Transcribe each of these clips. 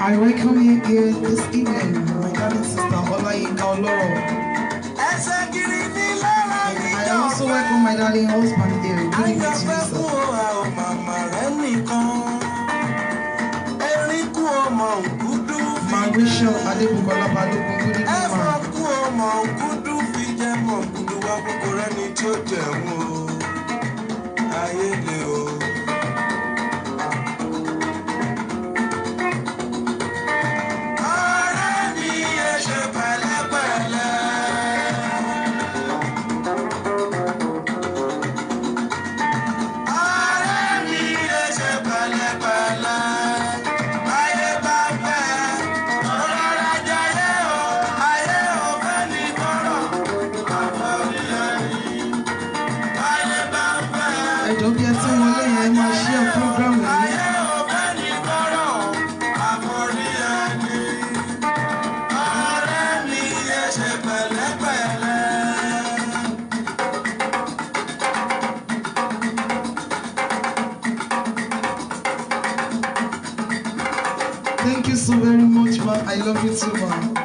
I welcome you here this evening, my darling sister Olayinka Oloro. And I also welcome my darling husband here. Good evening to you, sir. Marisha Adebukola Balogun, good evening, Thank you so very much, ma. I love you too, ma.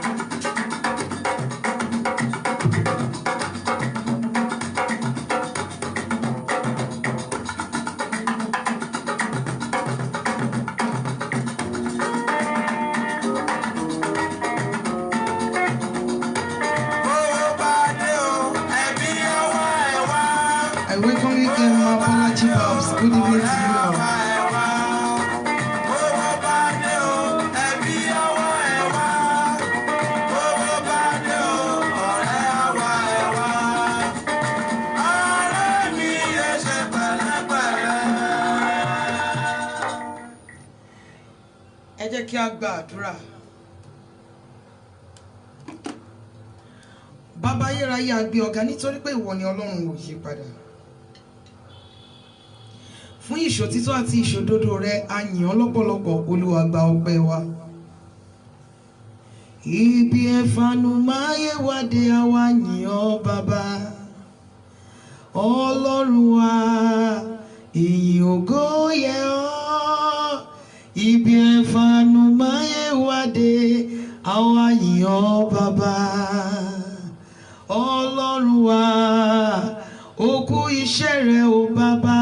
I welcome you again, ma. Bolaji Babs. Good evening to you, ma. Ẹ jẹ́ kí a gba àdúrà. Bàbá ayérayé a gbé ọ̀gá nítorí pé ìwọ ni Ọlọ́run ò yí padà. Fún ìṣòtítọ́ àti ìṣòdodo rẹ a yìn ọ́ lọ́pọ̀lọpọ̀, Olúwa gba ọpẹ́ wa. Ibi ẹ̀fanu máyé wádé àwa yìn ọ́ bàbá. Ọlọ́run wa ìyìn ògo yẹ ọ́. Ibi ẹ̀fanu máyé wádé àwa yìn ọ́ bàbá. Ọlọ́run wa òkú iṣẹ́ rẹ o bàbá.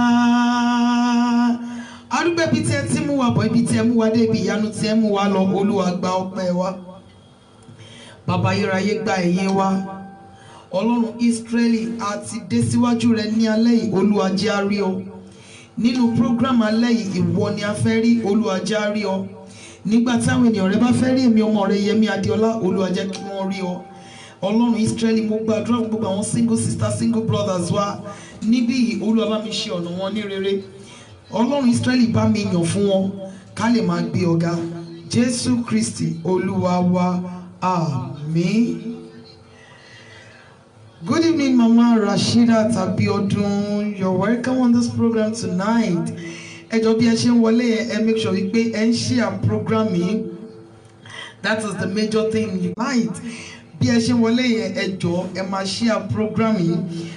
Arúgbó ibi tí ẹ ti mú wa bọ̀, ibi tí ẹ mú wa dé, ibi ìyanu tí ẹ mú wa lọ, Olúwa gba ọpẹ́ wa. Bàbá ayérayé gba ẹ̀yìn wa. Ọlọ́run Ísírẹ́lì a ti dé síwájú rẹ ní alẹ́ yìí, Olúwa jẹ́ a rí ọ. Nínú program alẹ́ yìí ìwọ ni a fẹ́ rí, Olúwa jẹ́ a rí ọ. Nígbà táwọn ènìyàn rẹ bá fẹ́ rí èmi ọmọ rẹ Yẹmí Adéọlá, Olúwa jẹ́ kí wọ́n rí ọ. Ọlọ́run Ísírẹ́lì mo gbàdúrà fún gbogbo àwọn single sisters, single brothers wa níbí yìí, Olúwa bá mi ṣe ọ̀nà wọn ní rere. Ọlọ́run Ísírẹ́lì bá mi yàn fún wọn ká lè máa gbé ọ̀gá. Jésù Kristi Olúwa wa, àmín. Good evening, Mama Rasheedat Abiodun. You're welcome on this program tonight. Ẹ jọ̀ọ́ bí ẹ ṣe ń wọlé ẹ make sure wípé ẹ ń share program yìí. That is the major thing tonight. Bí ẹ ṣe ń wọlé yẹn ẹ jọ̀ọ́ ẹ máa share program yìí.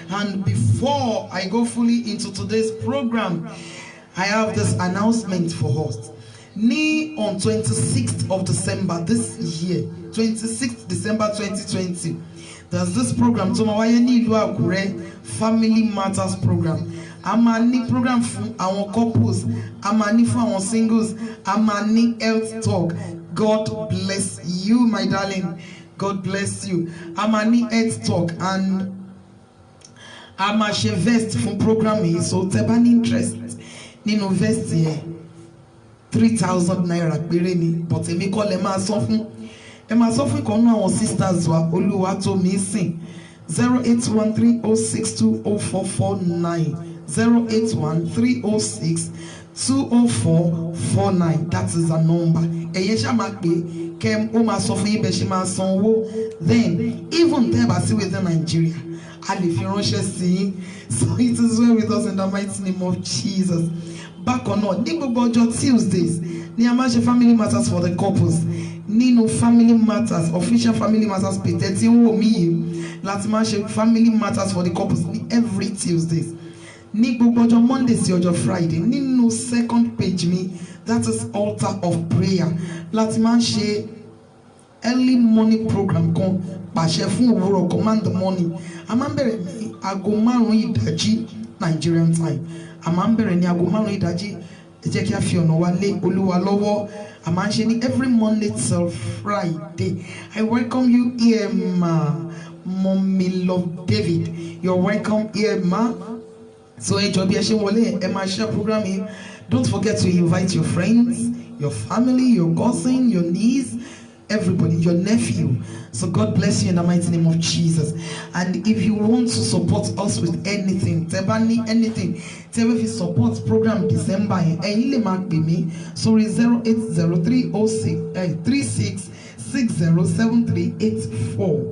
And before I go fully into today's program, I have this announcement for us. On 26th of December this year, 26th December 2020, there's this program tó máa wáyé ní ìlú Àkúrẹ́, Family Matters program. A máa ní program fún àwọn couples, a máa ní fún àwọn singles, a máa ní health talk. God bless you, my darling. God bless you. A máa ní health talk and a máa ṣe vest fún program yìí. So tẹ́ bá ní interest nínú vest yẹn, 3,000 naira péré ni, but èmi kọ́ lẹ máa san fún. Ẹ máa sọ fún ìkànnì àwọn sisters wa, Olúwatómisìn, 08130620449, 08130620449. That is a number. Ẹ̀yẹ́ ṣá máa pè kẹ́ ó máa sọ fún yín bẹ́ẹ̀ ṣe máa san owó. Then even tẹ́ bá sí within Nigeria, a lè fi ránṣẹ́ sí yín. So it is well with us in the mighty name of Jesus. Bákan náà, ní gbogbo ọjọ́ Tuesdays ni a máa ṣe Family Matters for the couples. Nínú Family Matters, official Family Matters page tẹ́tí ń wò mí yìí láti máa ṣe Family Matters for the couples ní every Tuesdays. ní gbogbo ọjọ́ Monday sí ọjọ́ Friday nínú second page mi, that is altar of prayer, láti máa ń ṣe early morning program kan pàṣẹ fún òwúrọ̀ command the morning. A máa ń bẹ̀rẹ̀ ní aago 5 ìdájí Nigerian time. A máa ń bẹ̀rẹ̀ ní aago 5 ìdájí. Ẹ jẹ́ kí a fi ọ̀nà wa lé Olúwa lọ́wọ́. A máa ń ṣe ní every Monday till Friday. I welcome you here, ma. Mommy Love David. You're welcome here, ma. So ẹ jọ̀ọ́ bí ẹ ṣe wọlé ẹ máa share program yìí. Don't forget to invite your friends, your family, your cousin, your niece, everybody, your nephew. So God bless you in the mighty name of Jesus. And if you want to support us with anything, anything, if you support program December, ẹ̀yin lè máa pè mí sórí 08036607384.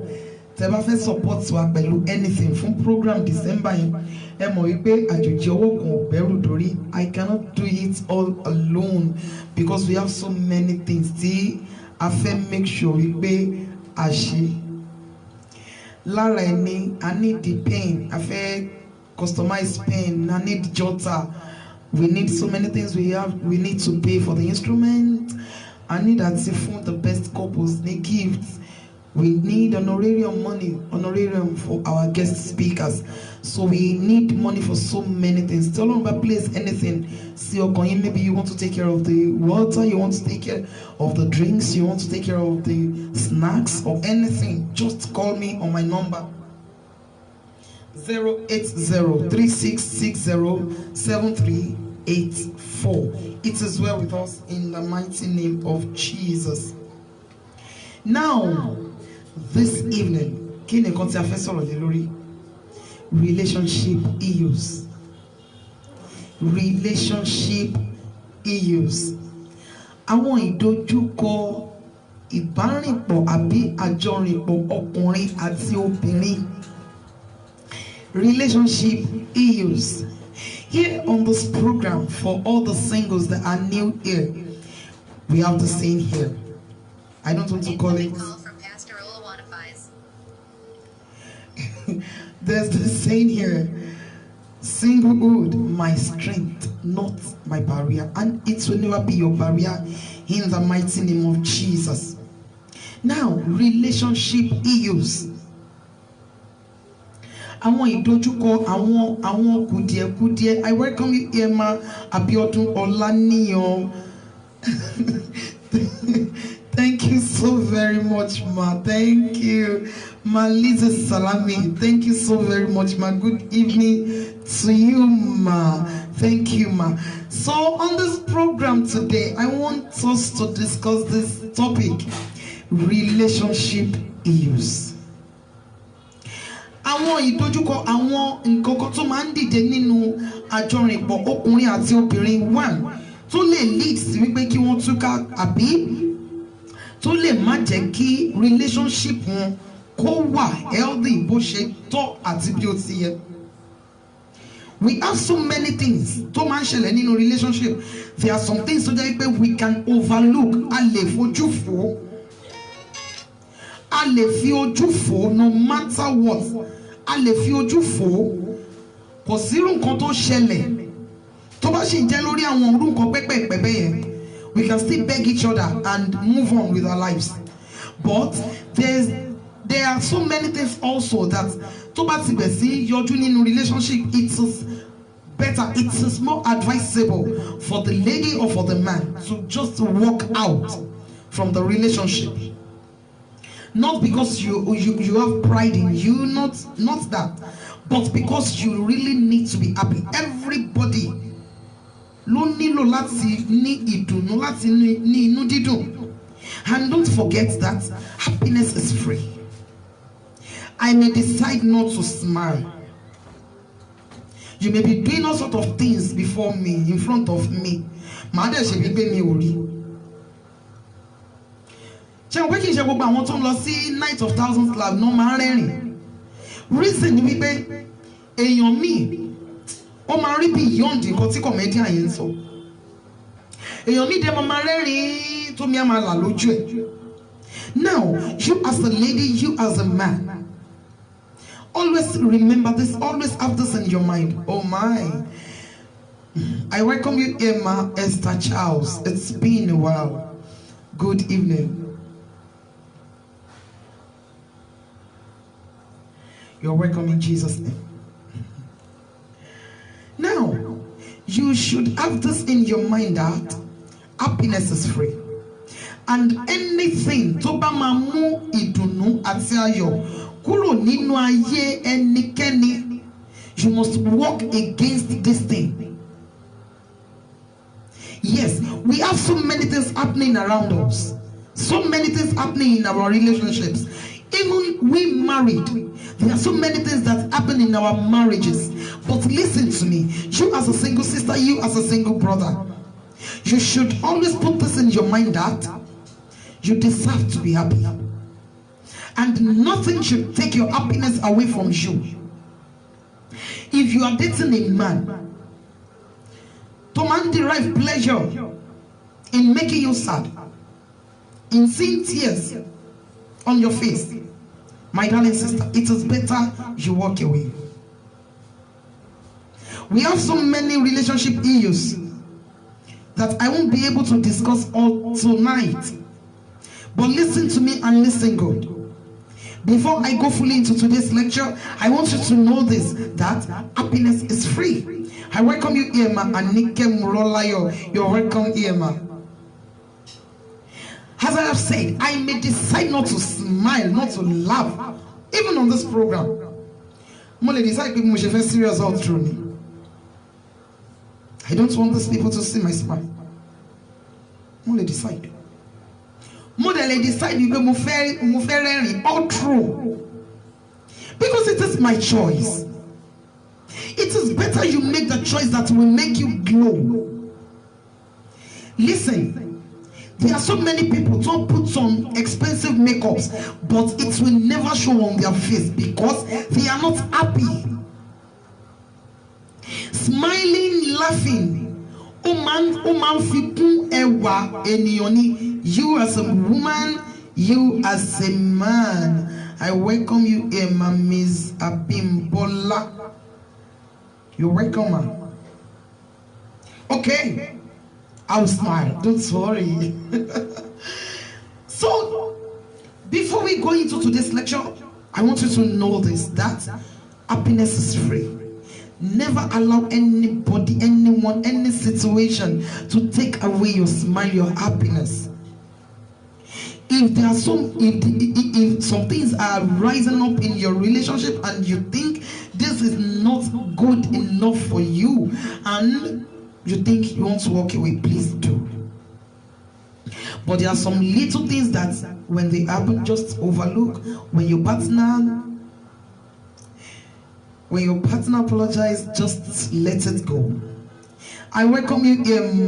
Tẹ́ bá fẹ́ support wa pẹ̀lú anything from program December yẹn, ẹ mọ̀ wípé àjòjì ọwọ́ kan ò bẹ̀rù dórí. I cannot do it all alone because we have so many things tí a fẹ́ make sure wípé a ṣe. Lára ẹni, I need the pen, a fẹ́ customize pen, I need jotter. We need so many things we need to pay for the instrument. I need àti fún the best couples ní gifts. We need honorarium for our guest speakers. So we need money for so many things. Tell them about place anything. See, maybe you want to take care of the water, you want to take care of the drinks, you want to take care of the snacks or anything. Just call me on my number 08036607384. It is well with us in the mighty name of Jesus. Now, this evening, kí ni nǹkan tí a fẹ́ sọ̀rọ̀ lé lórí? Relationship issues. Relationship issues. Àwọn ìdojúkọ ìbárìnpọ̀ àbí àjọrìnpọ̀ ọkùnrin àti obìnrin. Relationship issues. Here on this program, for all the singles that are new here, we have the saying here. I don't want to call it. There's the saying here, singlehood, my strength, not my barrier. And it will never be your barrier in the mighty name of Jesus. Now, relationship issues. Àwọn ìdojúkọ, àwọn kùdìẹ̀kùdìẹ̀. I welcome you, Emma Abiodun Olaniyan. Thank you so very much, ma. Thank you. Ma Lisa Salami. Thank you so very much, ma. Good evening to you, ma. Thank you, ma. So on this program today, I want us to discuss this topic, relationship issues. Àwọn ìdojúkọ, àwọn nǹkan kan tó máa ń dìde nínú àjọrìnpọ̀ ọkùnrin àti obìnrin one tó lè lead sí wípé kí wọ́n túká àbí tó lè má jẹ́ kí relationship wọn kó wà healthy bó ṣe tọ́ àti bí ó ti yẹ. We have so many things tó máa ń ṣẹlẹ̀ nínú relationship. There are some things tó jẹ́ pé we can overlook. A lè fojú fò. A lè fi ojú fò no matter what. A lè fi ojú fò. Kò sí irú nǹkan tó ṣẹlẹ̀. Tó bá ṣì ń jẹ́ lórí àwọn irú nǹkan pẹ́pẹ́pẹ́pẹ́ yẹn, we can still beg each other and move on with our lives. But there are so many things also that tó bá ti bẹ̀ sí yọjú nínú relationship, it is better, it is more advisable for the lady or for the man to just walk out from the relationship. Not because you have pride in you, not that, but because you really need to be happy. Everybody ló nílò láti ní ìdùnnú, láti ní inú dídùn. And don't forget that happiness is free. I may decide not to smile. You may be doing all sorts of things before me, in front of me. Màá dẹ̀ ṣe bí pé mi ò rí. Ṣé o pé kí n ṣe gbogbo àwọn tó ń lọ sí Night of Thousands Club náà máa ń rẹ́rìn? Reason ni wípé èèyàn míì ó máa rí beyond nǹkan tí comedian yẹn ń sọ. Èèyàn míì dẹ̀ máa rẹ́rìn tó mi á máa là lójú ẹ̀. Now, you as a lady, you as a man, Always remember this. Always have this in your mind. Oh my. I welcome you, Emma Esther Charles. It's been a while. Good evening. You're welcome in Jesus' name. Now, you should have this in your mind that happiness is free. And anything tó bá máa mú ìdùnnú àti ayọ̀ kúrò nínú ayé ẹnikẹ́ni, you must walk against this thing. Yes, we have so many things happening around us. So many things happening in our relationships. Even we married, there are so many things that happen in our marriages. But listen to me, you as a single sister, you as a single brother, you should always put this in your mind that you deserve to be happy. And nothing should take your happiness away from you. If you are dating a man, to man derive pleasure in making you sad, in seeing tears on your face, my darling sister, it is better you walk away. We have so many relationship issues that I won't be able to discuss all tonight. But listen to me and listen good. Before I go fully into today's lecture, I want you to know this, that happiness is free. I welcome you, Emma Anike Murolayo. You're welcome, Emma. As I have said, I may decide not to smile, not to laugh, even on this program. Mo lè decide pé mo ṣe fẹ́ serious all through me. I don't want these people to see my smile. Mo lè decide. Mo dẹ̀ lè decide pé mo fẹ́ rẹ́rìn all through. Because it is my choice. It is better you make the choice that will make you glow. Listen. There are so many people who put on expensive makeups, but it will never show on their face because they are not happy. Smiling, laughing. You as a woman, you as a man. I welcome you, Emma, Ms. Abimbola. You're welcome, man. Okay. I'll smile, don't worry. So, before we go into today's lecture, I want you to know this, that happiness is free. Never allow anybody, anyone, any situation to take away your smile, your happiness. If there are if some things are rising up in your relationship and you think this is not good enough for you, and you think you want to walk away, please do. But there are some little things that when they happen, just overlook. When your partner apologizes, just let it go. I welcome you,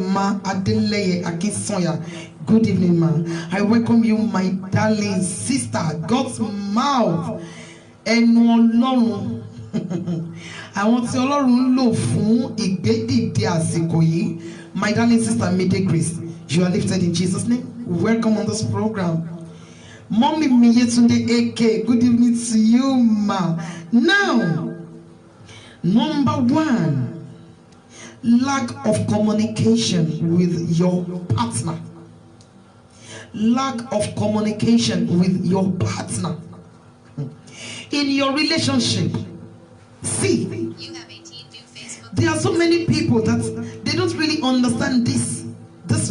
Ma Adeleye Akisoya. Good evening, ma. I welcome you, my darling sister. God's mouth. Àwọn tí Ọlọ́run lò fún ìgbédìde àsìkò yìí, my darling sister Mide Grace, you are lifted in Jesus' name. Welcome on this program. Mommy Miyetunde AK, good evening to you, ma. Now, number one, lack of communication with your partner. Lack of communication with your partner. In your relationship, see, there are so many people that they don't really understand this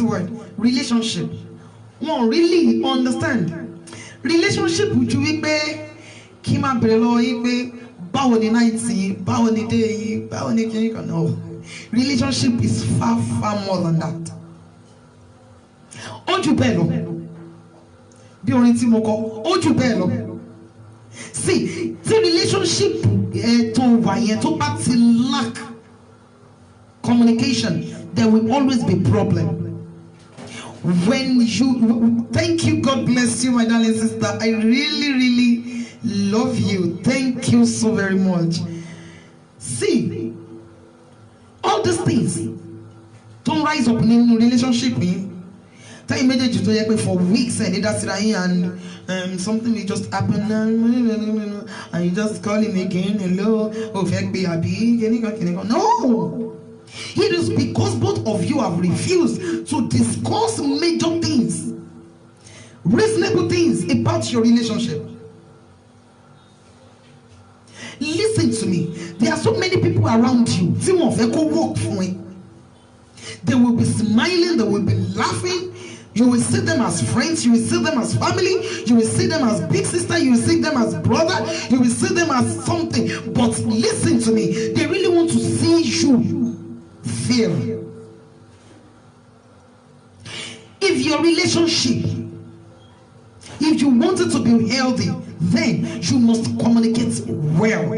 word, relationship. Won't really understand. Relationship with you, Kima Brelo, báwo ni night yìí, báwo ni day yìí, báwo ni kini kan. No. Relationship is far, far more than that. Ojú bẹ́ẹ̀ lọ. Bí orin tí mo kọ, ojú bẹ́ẹ̀ lọ. See, the relationship to lack communication, there will always be problem. When you, thank you, God bless you, my darling sister. I really, really love you. Thank you so very much. See, all these things don't rise up in a relationship. Tell you immediately for weeks and that's right, and something will just happen and you just call him again. Hello, no. It is because both of you have refused to discuss major things, reasonable things about your relationship. Listen to me. There are so many people around you. They will be smiling, they will be laughing. You will see them as friends, you will see them as family, you will see them as big sister, you will see them as brother, you will see them as something. But listen to me, they really want to see you fail. If your relationship, if you want it to be healthy, then you must communicate well.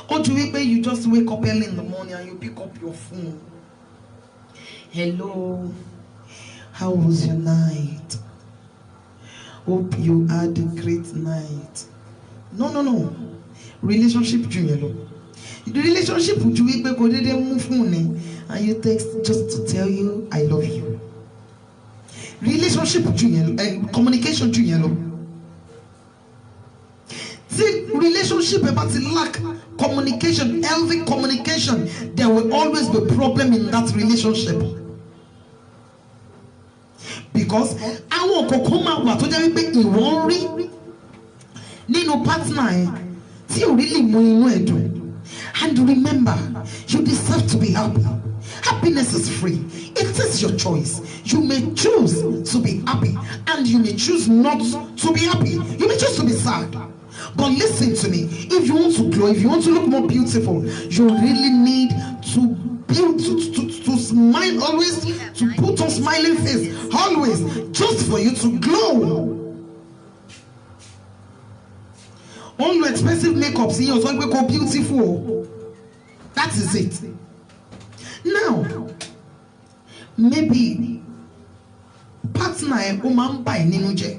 Or do you just wake up early in the morning and you pick up your phone? Hello, how was your night? Hope you had a great night. No. Relationship junior. The relationship with you go move phone and you text just to tell you I love you. Relationship junior and communication junior. See, relationship about the lack communication, healthy communication, there will always be a problem in that relationship. Because àwọn kòkó máa wà tó jẹ́ wípé ìwọ́n rí nínú partner ẹ̀ tí ò really mú inú ẹ̀ dùn. And remember, you deserve to be happy. Happiness is free. It is your choice. You may choose to be happy and you may choose not to be happy. You may choose to be sad. But listen to me. If you want to glow, if you want to look more beautiful, you really need to build, to smile always, to put on smiling face always, just for you to glow. All your expensive makeup, see, you're going to go beautiful. That is it. Now, maybe partner ẹ ó máa ń bà ẹ́ nínú jẹ́,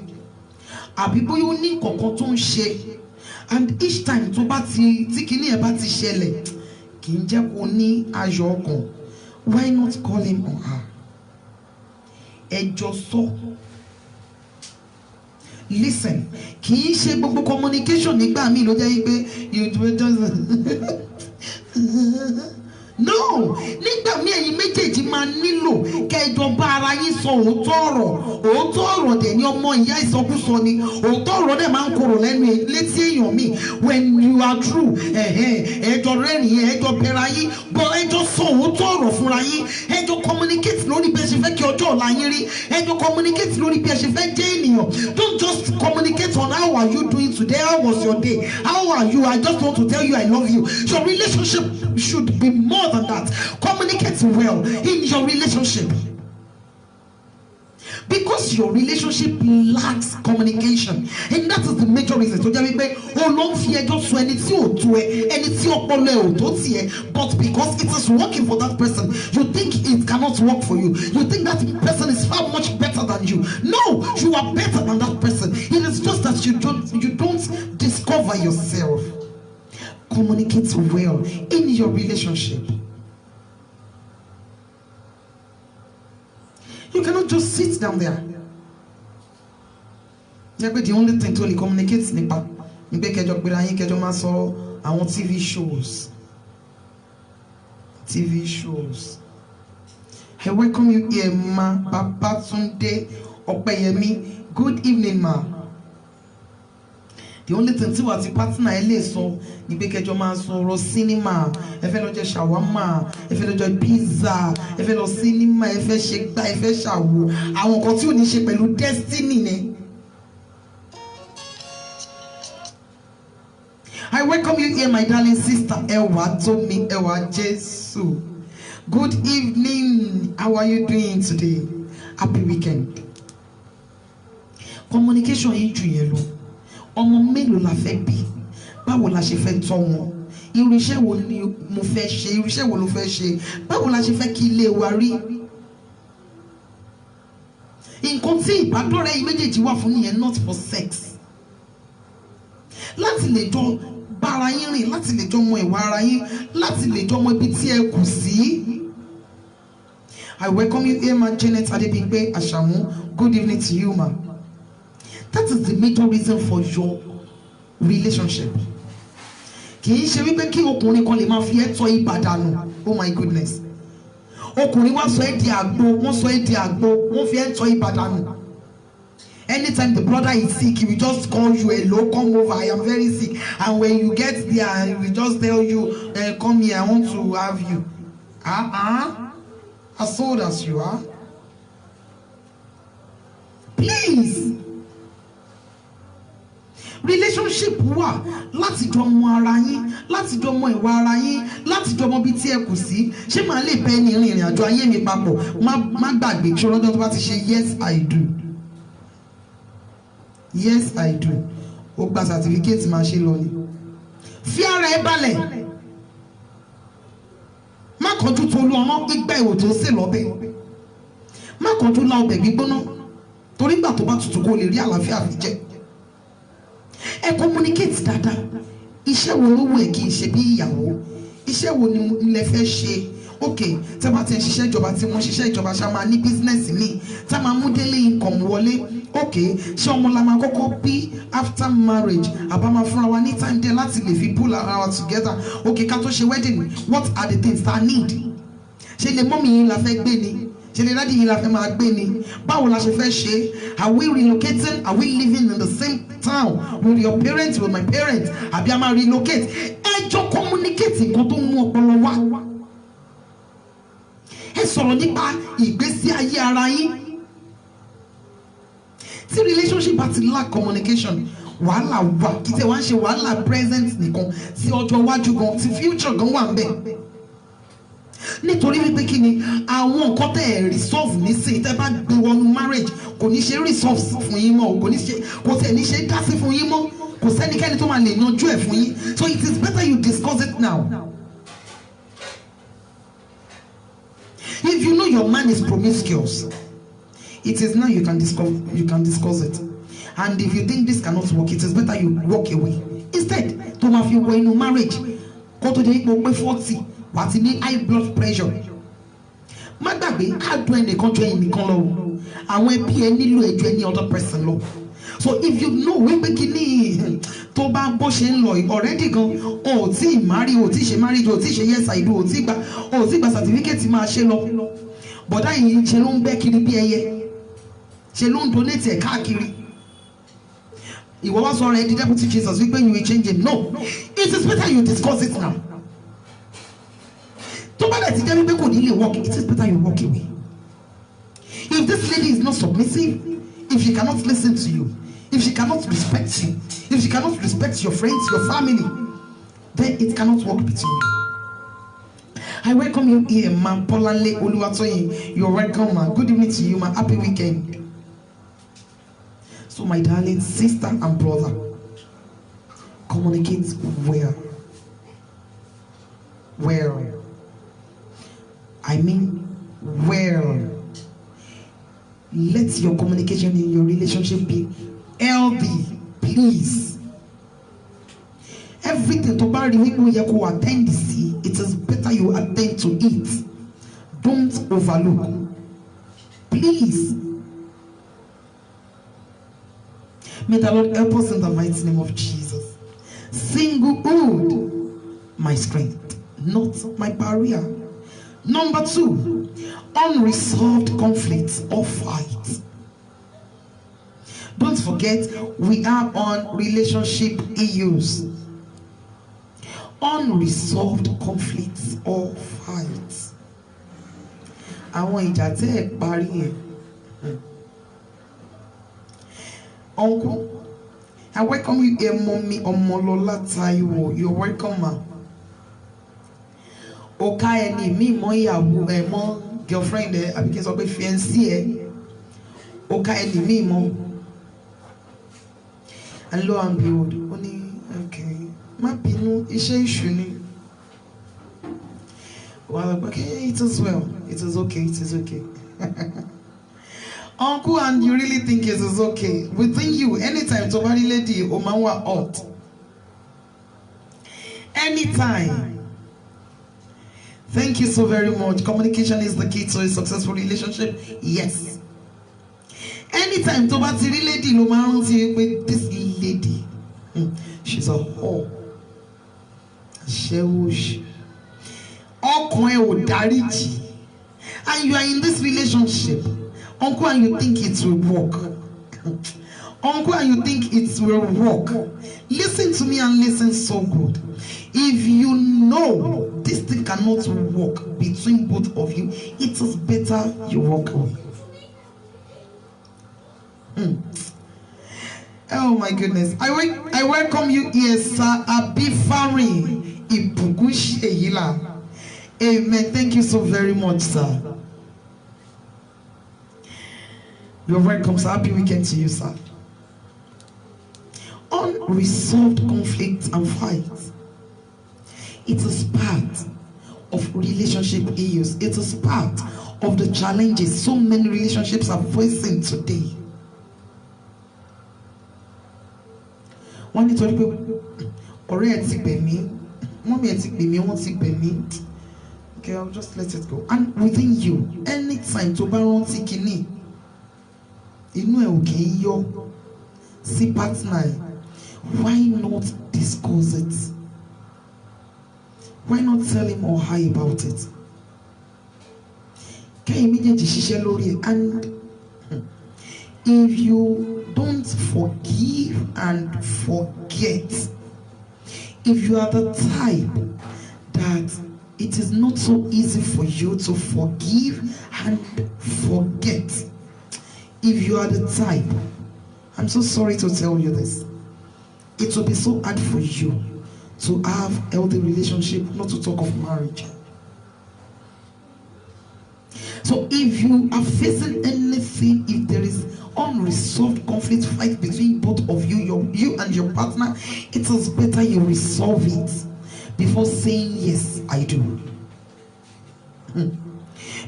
àbí bóyá ó ní nǹkan tó ń ṣe, and each time tó bá ti tí kinní ẹ bá ti ṣẹlẹ̀ kì í jẹ́ kó ní ayọ̀ ọkàn. Why not call him or her? Ẹ jọ sọ. Listen, kì í ṣe gbogbo communication nígbà míì ló jẹ́ pé you just no, nígbà míì ẹ̀yin méjèèjì máa nílò kẹjọ bá ara yín sọ òótọ́ ọ̀rọ̀ dẹ̀ ni ọmọ ìyá ìsọkúsọ ni, òótọ́ ọ̀rọ̀ dẹ̀ máa ń korò lẹ́nu létí èèyàn mi. When you are true, ẹjọ rẹ́rìn-ín, ẹjọ bẹ̀rẹ̀ yín, but ẹjọ sọ òótọ́ ọ̀rọ̀ fúnra yín, ẹjọ communicate lórí bí ẹ ṣe fẹ́ kí ọjọ́ ọ̀la yín rí, ẹjọ communicate lórí bí ẹ ṣe fẹ́ jẹ́ ènìyàn. Don't just communicate on how are you doing today, how was your day, how are you, I just want to tell you I love you. Your relationship should be more than that. Communicate well in your relationship. Because your relationship lacks communication, and that is the major reason. So there be but because it is working for that person, you think it cannot work for you. You think that person is far much better than you. No, you are better than that person. It is just that you don't discover yourself. Communicate well in your relationship. You cannot just sit down there. The only thing to communicate is TV shows. TV shows. I welcome you here, Ma. Babatunde Opeyemi. Good evening, Ma. The only thing to what the partner so ni pé kẹjọ máa sọ̀rọ̀ cinema, ẹ fẹ́ lọ jẹ shawarma, ẹ fẹ́ lọ jẹ pizza, ẹ fẹ́ lọ cinema, ẹ fẹ́ ṣe gbá, ẹ fẹ́ ṣàwo, àwọn nǹkan tí ò ní ṣe pẹ̀lú destiny ni. I welcome you here, my darling sister Ewa Tomi Ewa Jesu. Good evening. How are you doing today? Happy weekend. Communication yìí jù yẹn lọ. Ọmọ mélòó la fẹ́ bí? Báwo la ṣe fẹ́ tọ́ wọn? Irú iṣẹ́ wo ni mo fẹ́ ṣe? Irú iṣẹ́ wo ló fẹ́ ṣe? Báwo la ṣe fẹ́ kí ilé wa rí? Nǹkan tí ìbádọ́rẹ́ yìí méjèèjì wà fún nìyẹn, not for sex. Láti lè jọ bára yín rìn, láti lè jọ mọ ìwà ara yín, láti lè jọ mọ ibi tí ẹ kù sí. I welcome you here, ma. Janet Adebimpe Ashamu. Good evening to you, ma. That is the major reason for your relationship. Kì í ṣe wípé kí ọkùnrin kan lè máa fi ẹ́ tọ́ ìbàdànù. Oh my goodness. Ọkùnrin wá sọ ẹ́ di àgbo, wọ́n sọ ẹ́ di àgbo, wọ́n fi ẹ́ tọ́ ìbàdànù. Anytime the brother is sick, he will just call you, hello, come over, I am very sick. And when you get there, he will just tell you, come here, I want to have you. As old as you are. Please. Relationship wà láti jọ mọ ara yín, láti jọ mọ ìwà ara yín, láti jọ mọ bí tí ẹ kù sí. Ṣé màá lè bẹ́ ní ìrìn àjò ayé mi papọ̀? Má gbàgbé ṣé ọlọ́jọ́ tó bá ti ṣe yes I do. Yes I do. Ó gba certificate máa ṣe lọ ni. Fi ara ẹ balẹ̀. Má kọjú tó lu ọmọ gbígbẹ́ ìwò tó ń sè lọ́bẹ̀. Má kọjú la ọbẹ̀ gbígbóná. Torí ìgbà tó bá tutù kó lè rí àlàáfíà fi jẹ. Ẹ communicate dáadáa. Iṣẹ́ wo ló wù ẹ́ kí n ṣe bí ìyàwó? Iṣẹ́ wo ni lẹ fẹ́ ṣe? Okay, tẹ́ bá ti ń ṣiṣẹ́ ìjọba tí wọ́n ṣiṣẹ́ ìjọba ṣá máa ní business mi. Tá máa mú daily income wọlé. Okay, ṣé ọmọ la máa kọ́kọ́ bí after marriage? Àbá máa fúnra wa ní time there láti lè fi pull our together. Okay, ká tó ṣe wedding, what are the things that I need? Ṣé lè mọ́mì yín la fẹ́ gbé ni? Ṣé lè dádì yín la fẹ́ máa gbé ni? Báwo la ṣe fẹ́ ṣe? Are we relocating? Are we living in the same town with your parents, with my parents? Àbí a máa relocate? Ẹ jọ communicate nǹkan tó mú ọpọlọ wá. Ẹ sọ̀rọ̀ nípa ìgbésí ayé ara yín. Tí relationship bá ti lack communication, wàhálà wà. Kí tẹ wá ń ṣe wàhálà present nìkan, tí ọjọ́ iwájú gan, tí future gan wà ń bẹ̀. Nítorí wípé kí ni àwọn nǹkan tẹ́ ẹ̀ resolve nísìnyí tẹ́ bá gbé wọnú marriage kò ní ṣe resolve fún yín mọ́, kò tẹ̀ ní ṣe dá sí fún yín mọ́, kò sẹ́nikẹ́ni tó máa lè yanjú ẹ̀ fún yín. So it is better you discuss it now. If you know your man is promiscuous, it is now you can discuss it. And if you think this cannot work, it is better you walk away. Instead, tó máa fi wọ inú marriage kó tó dé ipò pé 40 wà ti ní high blood pressure. Má gbàgbé àdùn ẹnìkan jọ ẹnìkan lọ. Àwọn ẹbí ẹ nílò ẹjọ́ ẹni other person lọ. So if you know wípé kíní tó bá bó ṣe ń lọ already gan, o tí marry, o tí ṣe marriage, o tí ṣe yes I do, o tí gba certificate máa ṣe lọ. Bọ̀dá yìí ṣe ló ń bẹ́ kiri bí ẹyẹ, ṣe ló ń donate ẹ̀ káàkiri. Ìwọ wá sọ rẹ̀ di deputy Jesus wípé you will change him. No, it is better you discuss it now. Tó bá dẹ̀ ti jẹ́ wípé kò ní lè work, it is better you walk away. If this lady is not submissive, if she cannot listen to you, if she cannot respect you, if she cannot respect your friends, your family, then it cannot work between you. I welcome you here, ma. Polanle Oluwatoyin. You're welcome, ma. Good evening to you, ma. Happy weekend. So, my darling sister and brother, communicate well. Well. I mean, well. Let your communication in your relationship be healthy, please. Everything to buy you attend to see, it is better you attend to it. Don't overlook. Please. May the Lord help us in the mighty name of Jesus. Singlehood, my strength, not my barrier. Number 2, unresolved conflicts or fights. Don't forget, we are on relationship issues. Unresolved conflicts or fights. Àwọn ìjà tẹ́ ẹ parí ẹ̀. Uncle, I welcome you here, Mommy Omolola Taiwo. You're welcome, ma. Oka ẹni mi mọ ìyàwó ẹ mọ girlfriend ẹ àbí kí n sọ pé fiancé ẹ. Oka ẹni mi mọ. And lo and behold, ó ní okay, má bínú, iṣẹ́ ìṣù ni. Well, okay, it is well. It is okay. It is okay. Uncle, and you really think it is okay? Within you, anytime somebody lady or man were hot. Anytime Thank you so very much. Communication is the key to a successful relationship. Yes. Anytime to bá ti rí lady ló máa ń rántí pé this lady, she's a whore. Ọkàn ẹ ò dáríjì. And you are in this relationship, uncle, and you think it will work. Uncle, and you think it will work. Listen to me and listen so good. If you know this thing cannot work between both of you, it is better you walk away. Oh my goodness. I welcome you here, Sir Abifari Ibugusheyila. Amen. Thank you so very much, sir. You're welcome, sir. Happy weekend to you, sir. Unresolved conflicts and fights. It is part of relationship issues. It is part of the challenges so many relationships are facing today. Wọ́n ní torí pé ọ̀rẹ́ ẹ̀ ti bẹ̀ mí, mọ́mí ẹ̀ ti pè mí, wọ́n ti bẹ̀ mí. Okay, I'll just let it go. And within you, anytime tó bá rántí kíní, inú ẹ̀ ò kì í yọ sí partner ẹ̀. Why not discuss it? Why not tell him or her about it? Kẹ́yìn méjèèjì ṣiṣẹ́ lórí ẹ̀. And if you don't forgive and forget, if you are the type that it is not so easy for you to forgive and forget, if you are the type, I'm so sorry to tell you this, it will be so hard for you to have a healthy relationship, not to talk of marriage. So if you are facing anything, if there is unresolved conflict, fight between both of you, you and your partner, it is better you resolve it before saying yes, I do.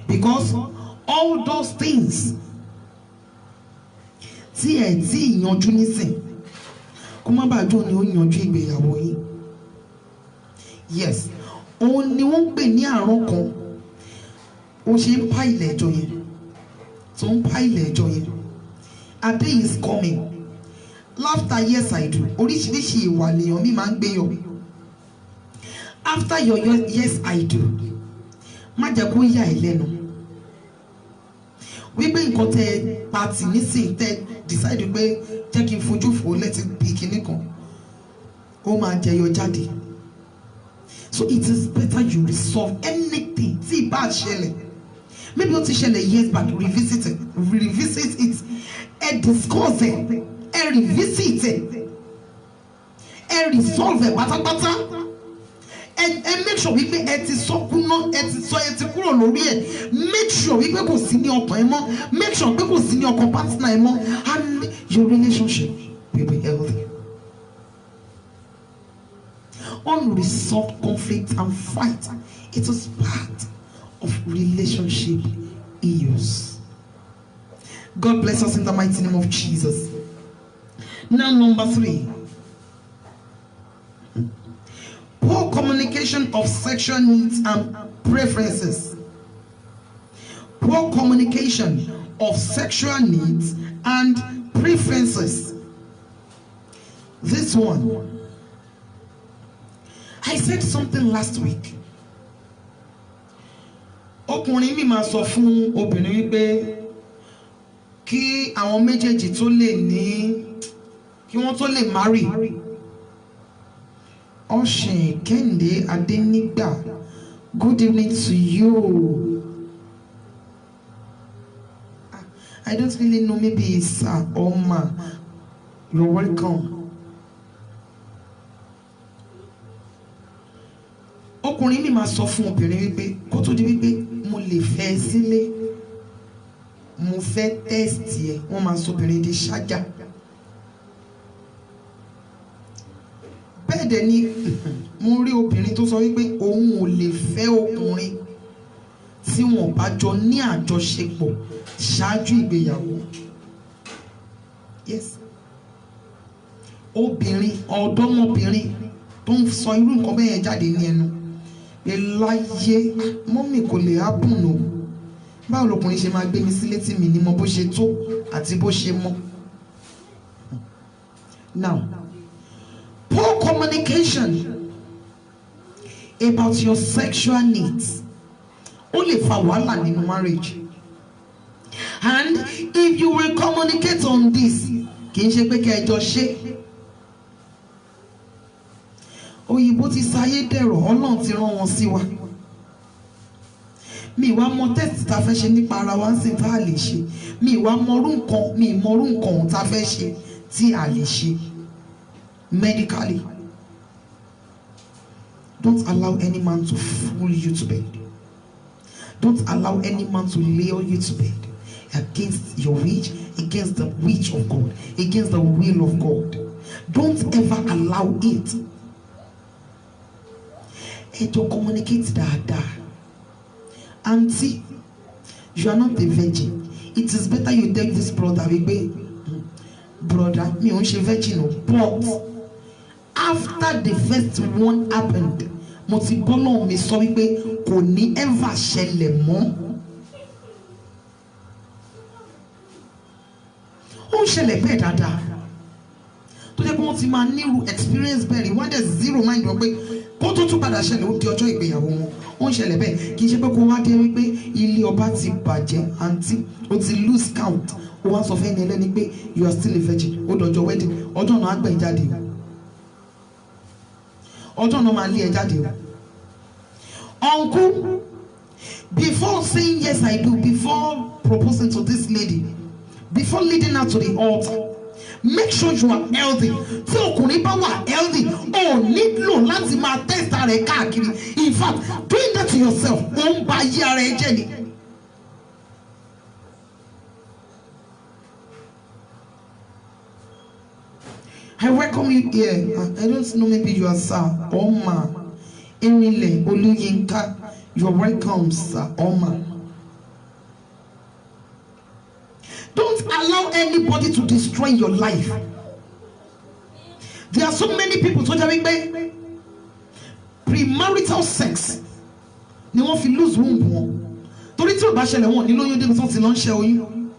Because all those things, yanjú nísìn, kó má bàa jó ni ó yanjú ìgbéyàwó yìí. Yes, òun ni wọ́n ń pè ní àrùn kan. Ó ṣe ń pa ilẹ̀ ẹjọ́ yẹn, tó ń pa ilẹ̀ ẹjọ́ yẹn. A day is coming. Laughter, yes I do. Oríṣiríṣi ìwà lèèyàn mi máa ń gbé yọ. After your yes I do, má jẹ́ kó yà ẹ́ lẹ́nu. Wípé nǹkan tẹ pàtì nísìn tẹ decide pé jẹ́ kí n fojú fò let it be kíní kan, ó máa jẹyọ jáde. So it is better you resolve anything tí bá ṣẹlẹ̀. Maybe ó ti ṣẹlẹ̀ years back, revisit it, ẹ discuss ẹ, ẹ revisit ẹ, ẹ resolve ẹ pátápátá. And make sure wípé ẹ ti sọ kúná, ẹ ti kúrò lórí ẹ. Make sure wípé kò sí ní ọkàn ẹ mọ́. Make sure wípé kò sí ní ọkàn partner ẹ mọ́. And your relationship will be healthy. Unresolved conflict and fight, it is part of relationship issues. God bless us in the mighty name of Jesus. Now, number 3. Poor communication of sexual needs and preferences. Poor communication of sexual needs and preferences. This one, I said something last week. Ọkùnrin mi máa sọ fún obìnrin wípé kí àwọn méjèèjì tó lè ní, kí wọ́n tó lè marry. Oshin Kende Adenigba, good evening to you. I don't really know, maybe it's sir or ma. You're welcome. Ọkùnrin mi máa sọ fún obìnrin wípé kó tó di wípé mo lè fẹ́ sílé, mo fẹ́ test ẹ, wọ́n máa sọ obìnrin di ṣájà. Bẹ́ẹ̀ dẹ̀ ni mo rí obìnrin tó sọ wípé òun ò lè fẹ́ ọkùnrin tí wọ́n bá jọ ní àjọṣepọ̀ ṣáájú ìgbéyàwó. Yes. Obìnrin, ọ̀dọ́mọbìnrin tó ń sọ irú nǹkan bẹ́ẹ̀ jáde ní ẹnu. láyé mọ́mì kò lè happen o. Báwo lọkùnrin ṣe máa gbé mi sílé tí mi ní mọ bó ṣe tó àti bó ṣe mọ́. Now, poor communication about your sexual needs ó lè fa wàhálà nínú marriage. And if you will communicate on this, kì í ṣe pé kí ẹ jọ ṣe. Òyìnbó ti sáyé dẹ̀rọ̀, Ọlọ́run ti rán wọn sí wa. Mi wá mọ test tá fẹ́ ṣe nípa ara wa ń sìn tá a lè ṣe. Mi wá mọrú nǹkan tá fẹ́ ṣe tí a lè ṣe medically. Don't allow any man to fool you to bed. Don't allow any man to lure you to bed against your wish, against the wish of God, against the will of God. Don't ever allow it. And to communicate that. Auntie, you are not a virgin. It is better you take this brother. Brother, me on she virgin. But after the first one happened, mo ti bọ́lọ̀ mi sọ wípé kò ní ever ṣẹlẹ̀ mọ́. Ó ń ṣẹlẹ̀ bẹ́ẹ̀ dáadáa. Tó jẹ́ pé wọ́n ti máa nírú experience bẹ́ẹ̀ rí, wọ́n dẹ̀ zero mind wọn pé kó tó tún padà ṣẹlẹ̀ ó di ọjọ́ ìgbéyàwó wọn. Ó ń ṣẹlẹ̀ bẹ́ẹ̀ kì í ṣe pé kó wá dé wípé ilé ọba ti bàjẹ́ àǹtí ó ti lose count. Ó wá sọ fẹ́ ni ẹlẹ́ni pé you are still a virgin. Ó dọjọ́ wedding ọjọ́ náà á gbẹ̀yìn jáde o. Ọjọ́ náà máa lé ẹ jáde o. Uncle, before saying yes I do, before proposing to this lady, before leading her to the altar, make sure you are healthy. Tí ọkùnrin bá wà healthy, ó nílò láti máa test ara ẹ káàkiri. In fact, doing that to yourself, ó ń ba ayé ara ẹ jẹ́ ni. I welcome you here. I don't know, maybe you are sir or ma. Emile Oluyinka, you are welcome, sir or ma. Don't allow anybody to destroy your life. There are so many people so that premarital sex ni wọ́n fi lose womb wọn. Torí tí ó bá ṣẹlẹ̀ wọn ní lóyún débi tó ti lọ ń ṣe oyún.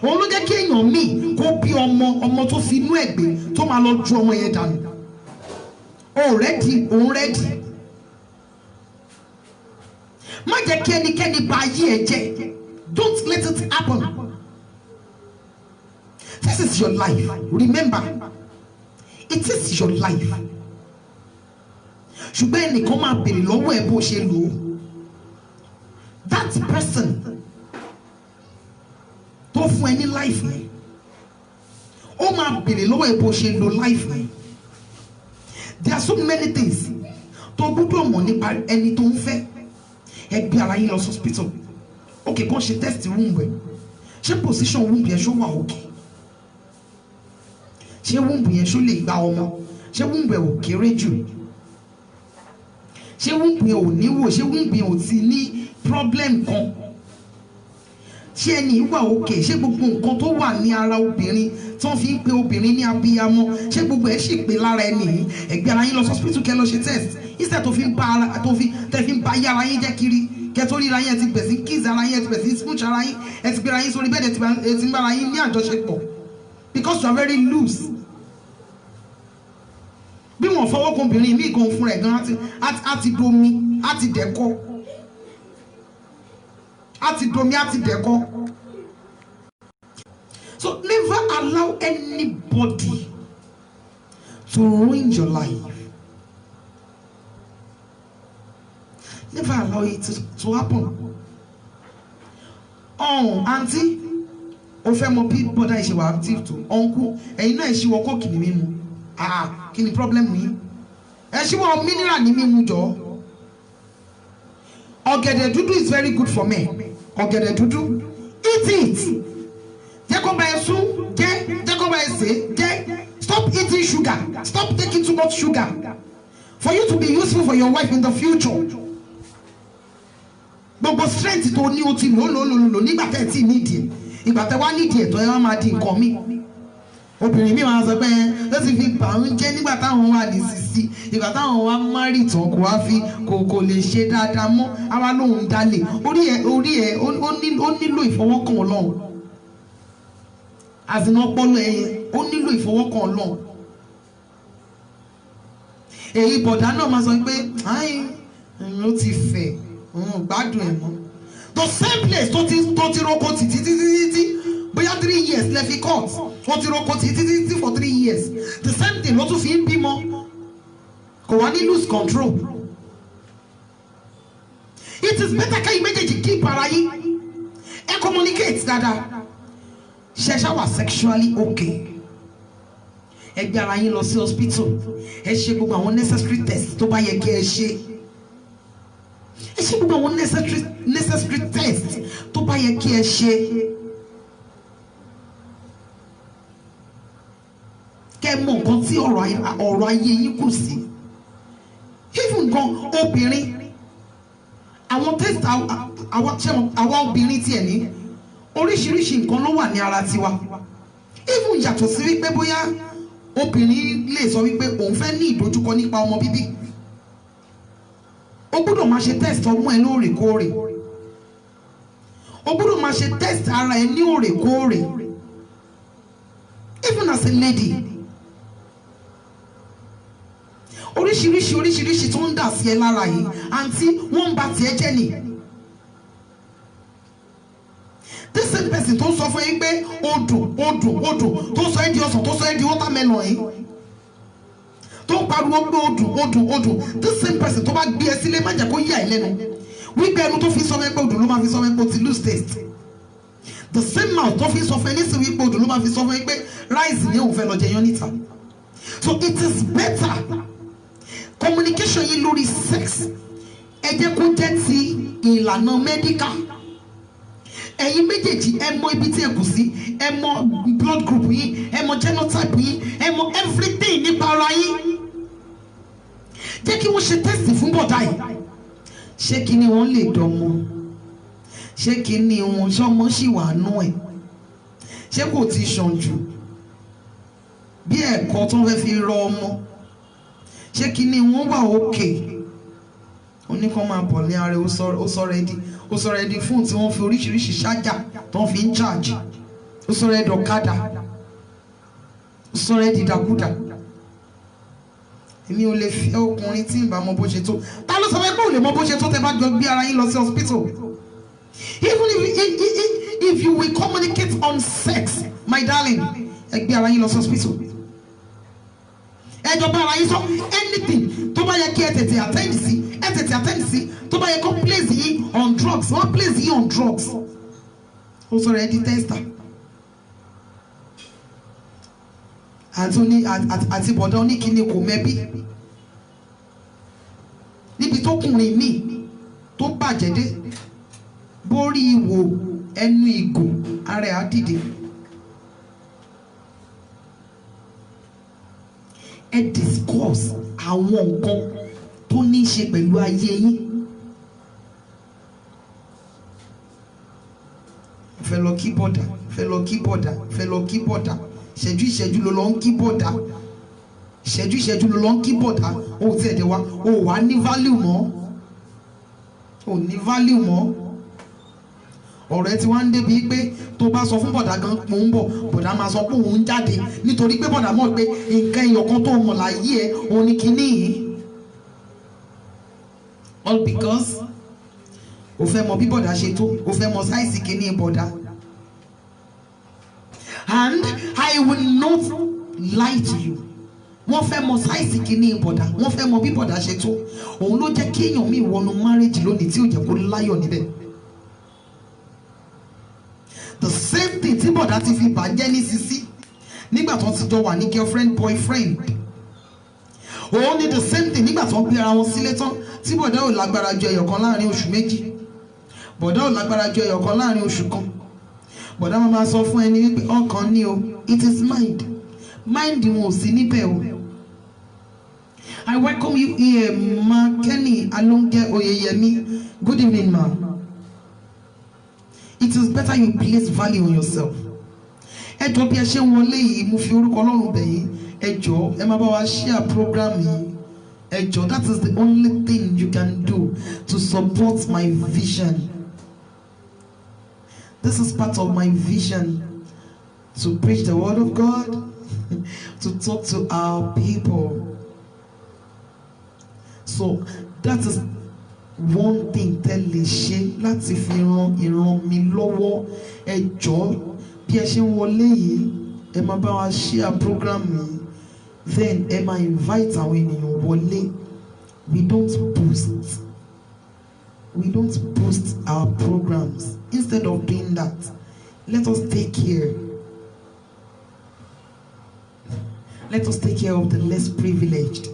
Òun ló jẹ́ kí èèyàn míì kó bí ọmọ tó fi inú ẹ̀gbẹ́ tó máa lọ ju ọmọ yẹn dànù. Òun rẹ́dì. Má jẹ́ kí ẹnikẹ́ni bà ayé ẹ jẹ́. Don't let it happen. This is your life. Remember, it is your life. Ṣùgbọ́n ẹnìkan máa bèrè lọ́wọ́ ẹ bó ṣe lò ó. That person tó fún ẹ ní life yẹn, ó máa bèrè lọ́wọ́ ẹ bó ṣe lò life yẹn. There are so many things tó gbọ́dọ̀ mọ̀ nípa ẹni tó ń fẹ́. Ẹ gbé ara yín lọ hospital. Okay, kàn ṣe test womb ẹ. Ṣé position womb yẹn ṣó wà okay? Ṣé womb yẹn ṣó lè gba ọmọ? Ṣé womb ẹ ò kéré jù? Ṣé womb yẹn ò níwò? Ṣé womb yẹn ò ti ní problem kan? Ṣé ẹni wà okay? Ṣé gbogbo nǹkan tó wà ní ara obìnrin tí wọ́n fi ń pe obìnrin ní abiyamọ, ṣé gbogbo ẹ̀ ṣì pé lára ẹni yìí? Ẹ gbé ara yín lọ hospital kẹ́ lọ ṣe test. Instead tó fi ń bá yàrá yín jẹ́ kiri. Kẹtórí ra yín ẹ ti bẹ̀ sí kiss ara yín, ẹ ti bẹ̀ sí smooch ara yín, ẹ ti gbé ara yín sórí bẹ́ẹ̀ ẹ ti ń bá ara yín ní àjọṣepọ̀ because you are very loose. Bí wọ́n fọwọ́ kan obìnrin míì kan fún rẹ̀ gan àti domi àti dẹ̀kọ́ àti dẹ̀kọ́. So never allow anybody to ruin your life. Never allow it to happen. Oh, auntie, o fẹ́ mọ bí bọ́dá ìṣe wà active tó. Uncle, ẹ̀yin náà ìṣe wọ kóòkì ní mímu. Kí ni problem yìí? Ẹ ṣe wọ mineral ní mímu jọ. Ọ̀gẹ̀dẹ̀ dúdú is very good for men. Ọ̀gẹ̀dẹ̀ dúdú, eat it. Jẹ́ kó bá ẹ sún, jẹ́ kó bá ẹ sè, jẹ́. Stop eating sugar. Stop taking too much sugar. For you to be useful for your wife in the future. Gbogbo strength tó ní o ti lò nígbà tẹ́ ẹ ti nídìí ẹ̀. Ìgbà tẹ́ wá nídìí ẹ̀ tó ẹ wá máa di nǹkan mi. obìnrin mi máa sọ pé ló ti fi bà ń jẹ́ nígbà táwọn wà ní sisi ìgbà táwọn wà márì tán kò wá fi kò lè ṣe dáadáa mọ́ àwa lóhùn dálé orí ẹ̀ ó nílò ìfọwọ́kàn Ọlọ́run àzìnà ọpọlọ ẹ̀yẹ ó nílò ìfọwọ́kàn Ọlọ́run. èyí bọ̀dá náà máa sọ pé ó ti fẹ̀ gbádùn ẹ̀ mọ́ the same place tó ti roko títí bóyá 3 years lẹ fi court ó ti roko títí for 3 years the same thing ló tún fi ń bímọ kò wá ní lose control. it is better kẹ́yìn méjèèjì keep ara yín ẹ communicate dáadáa ṣẹṣẹ wà sexually okay ẹ gbé ara yín lọ sí hospital ẹ ṣe gbogbo àwọn necessary tests tó bá yẹ kí ẹ ṣe gbogbo àwọn necessary tests tó bá yẹ kí ẹ ṣe kẹ́ mọ̀ nǹkan tí ọ̀rọ̀ ayé yín kù sí. even gan obìnrin àwọn test àwa obìnrin tiẹ̀ ní oríṣiríṣi nǹkan ló wà ní ara tiwa even yàtọ̀ sí wípé bóyá obìnrin lè sọ wípé òun fẹ́ ní ìdojúkọ nípa ọmọ bíbí o gbọ́dọ̀ máa ṣe test ọmọ ẹ lóòrèkóòrè o gbọ́dọ̀ máa ṣe test ara ẹ ní òrèkóòrè even as a lady oríṣiríṣi tó ń dà sí ẹ lára yìí àǹtí wọ́n ń ba tiẹ̀ jẹ́ ni this same person tó sọ fún yín pé odò tó sọ ẹ́ di ọsàn tó sọ ẹ́ di watermelon yìí tó ń pariwo pé odò this same person tó bá gbé ẹ sílé má jẹ́ kó yà ẹ́ lẹ́nu wípé ẹnu tó fi sọ fún ẹ pé odò ló máa fi sọ fún ẹ pé o ti lose taste the same mouth tó fi sọ fún ẹ ní sinmi pé odò ló máa fi sọ fún ẹ pé rice ní òun fẹ́ lọ jẹyàn níta so it is better communication yìí lórí sex ẹ jẹ́ kó jẹ́ ti ìlànà medical ẹ̀yin méjèèjì ẹ mọ ibi tí ẹ kù sí ẹ mọ blood group yín ẹ mọ genotype yín ẹ mọ everything nípa ara yín jẹ́ kí wọ́n ṣe test fún bọ̀dá yìí ṣé kí ni wọ́n lè dánmọ́ ṣé kí ni wọ́n ṣọmọ ṣì wà nú ẹ̀ ṣé kò ti ṣàn jù bí ẹ̀kọ́ tó fẹ́ fi rọ ọmọ ṣé kí ni wọ́n wà òkè oníkan máa bọ̀ ní ara ó sọ̀rọ̀ ẹ̀dí fún tí wọ́n fi oríṣiríṣi ṣájà tó ń fi ń charge ó sọ̀rọ̀ ẹ̀dí ọ̀kadà ó sọ̀rọ̀ ẹ̀dí dàkúdà èmi ò lè fẹ́ ọkùnrin tí ń bá mọ bó ṣe tó ta ló sọ pé kó lè mọ bó ṣe tó tẹ́ bá jọ gbé ara yín lọ sí hospital even if you will communicate on sex my darling ẹ gbé ara yín lọ sí hospital ẹ jọ bá ara yín sọ anything tó bá yẹ kí ẹ tètè attend sí tó bá yẹ kó place yín on drugs wọ́n place yín on drugs ó sọ̀rọ̀ ẹ di tester àti bọ̀dá oníkíní kò mẹ́bí níbi tó kùnrin míì tó bàjẹ́ dé borí ìwò ẹnu ìgò ara ẹ̀ á dìde ẹ discuss àwọn nǹkan tó ní í ṣe pẹ̀lú ayé yín fẹ́ lọ kí bọ̀dà ìṣẹ́jú ló lọ ń kí bọ̀dà ìṣẹ́jú ló lọ ń kí bọ̀dà ó ti ẹ̀dẹ̀ wá ó wà ní value mọ́ ọ̀rọ̀ ẹ ti wá ń débi pé tó bá sọ fún bọ̀dà gan pò ń bọ̀ bọ̀dà máa sọ pé òun ń jáde nítorí pé bọ̀dà mọ̀ pé nǹkan ẹyọkan tó mọ̀ láyé ẹ òun ni kinní yìí all because o fẹ́ mọ bí bọ̀dà ṣe tó o fẹ́ mọ sáìsì kinní bọ̀dà. And I will not lie to you. Wọ́n fẹ́ mọ sáìsì kìíní bọ̀dà, wọ́n fẹ́ mọ bí bọ̀dà ṣe tó. Òun ló jẹ́ kí èèyàn mi wọnú marriage lónìí tí ò jẹ́ kó láyọ̀ níbẹ̀. The same thing tí bọ̀dà ti fi bàjẹ́ ní sisi nígbà tó ti jọ wà ní girlfriend boyfriend. Òun ni the same thing nígbà tó ń gbé ara wọn sílé tán tí bọ̀dà ò lágbára ju ẹyọ̀kan láàrin oṣù méjì. Bọ̀dà ò lágbára ju ẹyọ̀kan láàrin oṣù kan. Bọ̀dá máa sọ fún ẹni wípé ọkàn ní o it is mind wọn ò sí níbẹ̀ o. I welcome you here Ma Kenny Alonge Oyeyemi. Good evening ma. It is better you place value on yourself. ẹ jọ̀ọ́ bí ẹ ṣe ń wọlé yìí mo fi orúkọ Ọlọ́run bẹ̀ yín ẹ jọ̀ọ́ ẹ máa bá wa share program yìí ẹ jọ̀ọ́. That is the only thing you can do to support my vision. This is part of my vision, to preach the word of God, to talk to our people. So that is one thing tẹ́ lè ṣe láti fi ran ìran mi lọ́wọ́. Ẹ jọ̀ọ́ bí ẹ ṣe ń wọlé yìí ẹ máa bá wa share program yìí, then ẹ máa invite àwọn ènìyàn wọlé. We don't boost our programs. Instead of doing that, let us take care. Let us take care of the less privileged.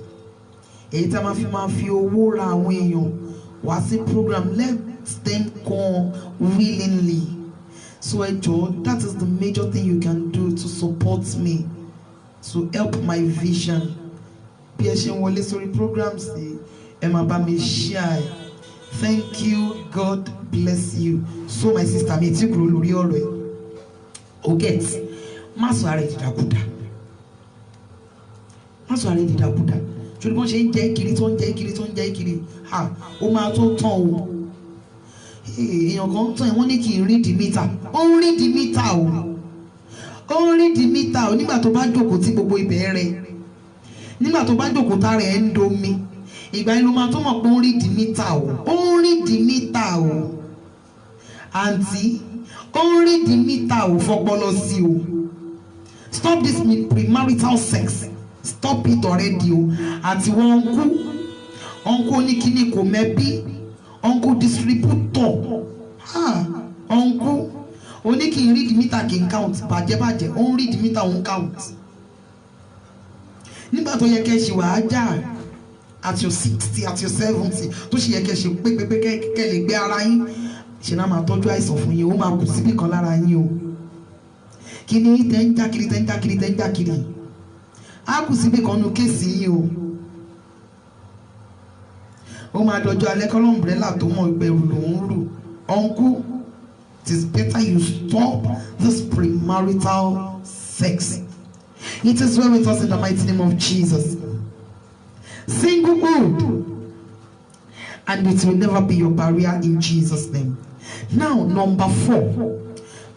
Èyí tá máa fi owó ra àwọn èèyàn wá sí program, let them come willingly. So ẹ jọ̀ọ́, that is the major thing you can do to support me, to help my vision. Bí ẹ ṣe ń wọlé sórí programs yìí, ẹ máa bá mi share. Thank you, God bless you. So my sister, mi ti kúrò lórí ọ̀rọ̀ ẹ. O get, má sọ ara ẹ dìdàkudà. Má sọ ara ẹ dìdàkudà. Ṣé bọ́n ṣe ń jẹ́ kiri tó ń jẹ́ kiri tó ń jẹ́ kiri? Ha! Ó máa tó tán o. Èèyàn kan tán ẹ̀ wọ́n ní kí n rí di mítà. Ó ń rí di mítà o. Ó ń rí di mítà o nígbà tó bá jókòó tí gbogbo ibẹ̀ rẹ̀. Nígbà tó bá jókòó tá rẹ̀ ń domi. Ìgbà yẹn ló máa tó mọ̀ pé ó ń rí di mítà o. Ó ń rí di mítà o. Àǹtí, ó ń rí di mítà o, fọpọlọ sí o. Stop this premarital sex. Stop it already o. Àti wọn ọ̀nkú oníkíní kò mẹ́bí, ọ̀nkú distributor. Ọ̀nkú oníkíní rí di mítà kì í count, bàjẹ́ ó ń rí di mítà ó ń count. Nígbà tó yẹ kẹ́ ṣe wàá jà at your 60, at your 70, tó ṣe yẹ kẹ́ ṣe pé kẹ́ lè gbé ara yín, ṣe náà máa tọ́jú àìsàn fún yín, ó máa kù síbì kan lára yín o. Kí ni tẹ́ ń já kiri á kù síbì kan nu kéèsì yín o. Ó máa dọjọ́ alẹ́ kọ́ lọ́mbrẹ́là tó mọ̀ ìgbẹ̀rù lòún rù. Uncle, it is better you stop this premarital sex. It is well with us in the mighty name of Jesus. Singlehood, and it will never be your barrier in Jesus' name. Now, number 4,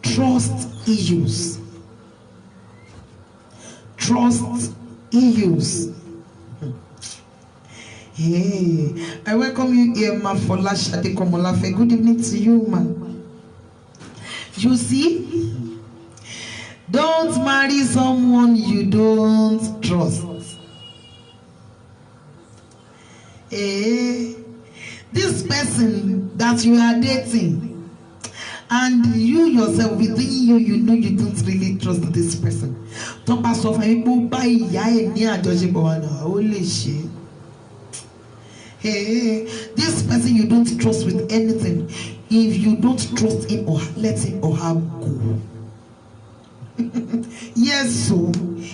trust issues. Trust issues. Hey, I welcome you here, Ma Folashade Komolafe. Good evening to you, ma. You see, don't marry someone you don't trust. This person that you are dating, and you yourself within you, you know you don't really trust this person. Don't pass off and buy this person you don't trust with anything. If you don't trust him or let him or her go. Yes, so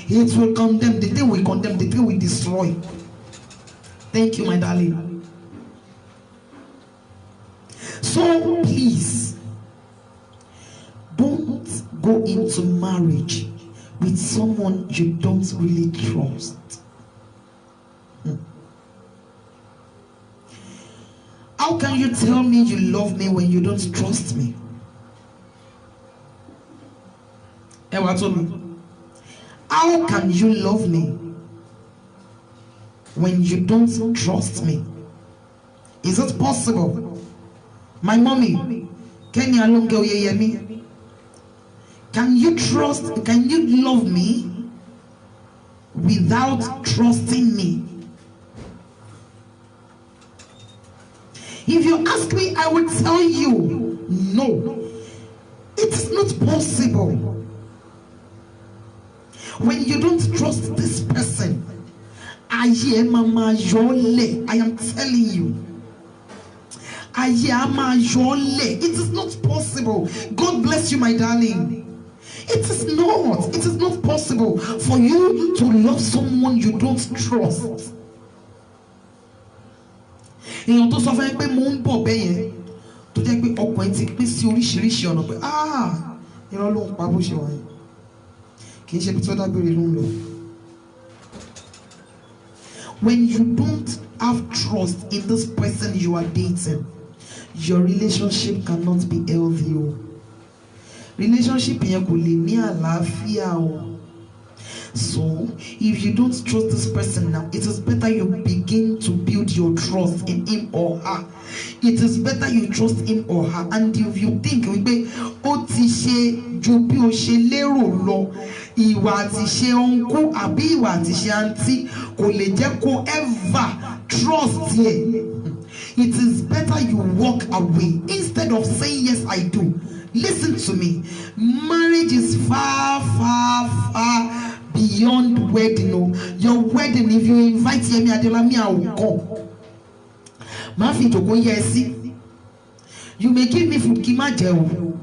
it will condemn. The day we condemn, the day we destroy. Thank you, my darling. So please, don't go into marriage with someone you don't really trust. How can you tell me you love me when you don't trust me? How can you love me when you don't trust me? Is it possible? My mommy, can you trust, can you love me without trusting me? If you ask me, I will tell you, no. It's not possible. When you don't trust this person, I am telling you. It is not possible. God bless you, my darling. It is not possible for you to love someone you don't trust. Èèyàn tó sọ fún ẹ pé mò ń bọ̀ bẹ́ẹ̀ yẹn tó jẹ́ pé ọkùnrin ti pín sí oríṣiríṣi ọ̀nà pé irọ́ ló ń pa bó ṣe wà yẹn. kì í ṣe bí tó dágbére ló ń lọ. When you don't have trust in this person you are dating, your relationship cannot be healthy o. Relationship yẹn kò lè ní àlàáfíà o. So, if you don't trust this person now, it is better you begin to build your trust in him or her. It is better you trust him or her. And if you think, ó ti ṣe ju bí o ṣe lérò lọ, ìwà àti ṣe uncle àbí ìwà àti ṣe auntie kò lè jẹ́ kó ever trust yẹ. It is better you walk away instead of saying yes I do. Listen to me. Marriage is far, far, far beyond wedding. No, your wedding, if you invite Yemi Adelami, I will come. Mafi to go yesi. You may give me food kima jẹun.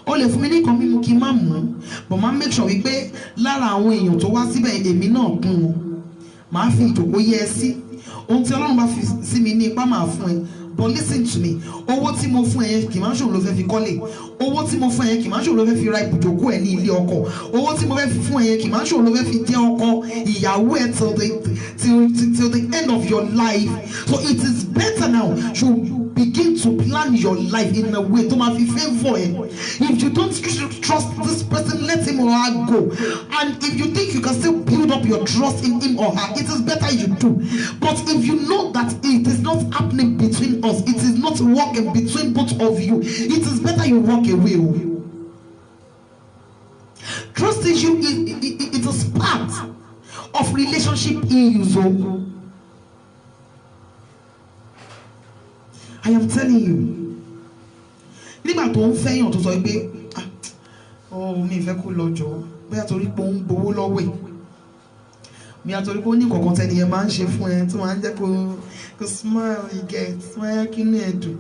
O lè fún mi ní kan mímu kí má mú. But ma make sure wípé lára àwọn èèyàn tó wá síbẹ̀ èmi náà kún wọn. Màá fi ìjòkó yẹsí. Ohun tí Ọlọ́run bá fi sí mi ní ipá máa fún ẹ. But listen to me. Owó tí mo fún ẹ kì máa ṣòro ló fẹ́ fi kọ́lé. Owó tí mo fún ẹ kì máa ṣòro ló fẹ́ fi ra ibùjókòó ẹ ní ilé ọkọ. Owó tí mo fẹ́ fi fún ẹ kì máa ṣòro ló fẹ́ fi jẹ́ ọkọ ìyàwó ẹ till the end of your life. So it is better now you begin to plan your life in a way to have favor ẹ. If you don't trust this person, let him or her go. And if you think you can still build up your trust in him or her, it is better you do. But if you know that it is not happening between us, it is not working between both of you, it is better you walk away. Trust issue it is part of relationship issues. I am telling you. Nígbà tó ń fẹ́yàn tó sọ pé mi fẹ́ kó lọ jọ bóyá torí pé ó ń gbowó lọ́wọ́ ẹ̀, bóyá torí pé ó ní kọ̀ọ̀kan tẹ́ni ẹ máa ń ṣe fún ẹ tí wọ́n á jẹ́ kó smile you get smile kí ní ẹ dùn,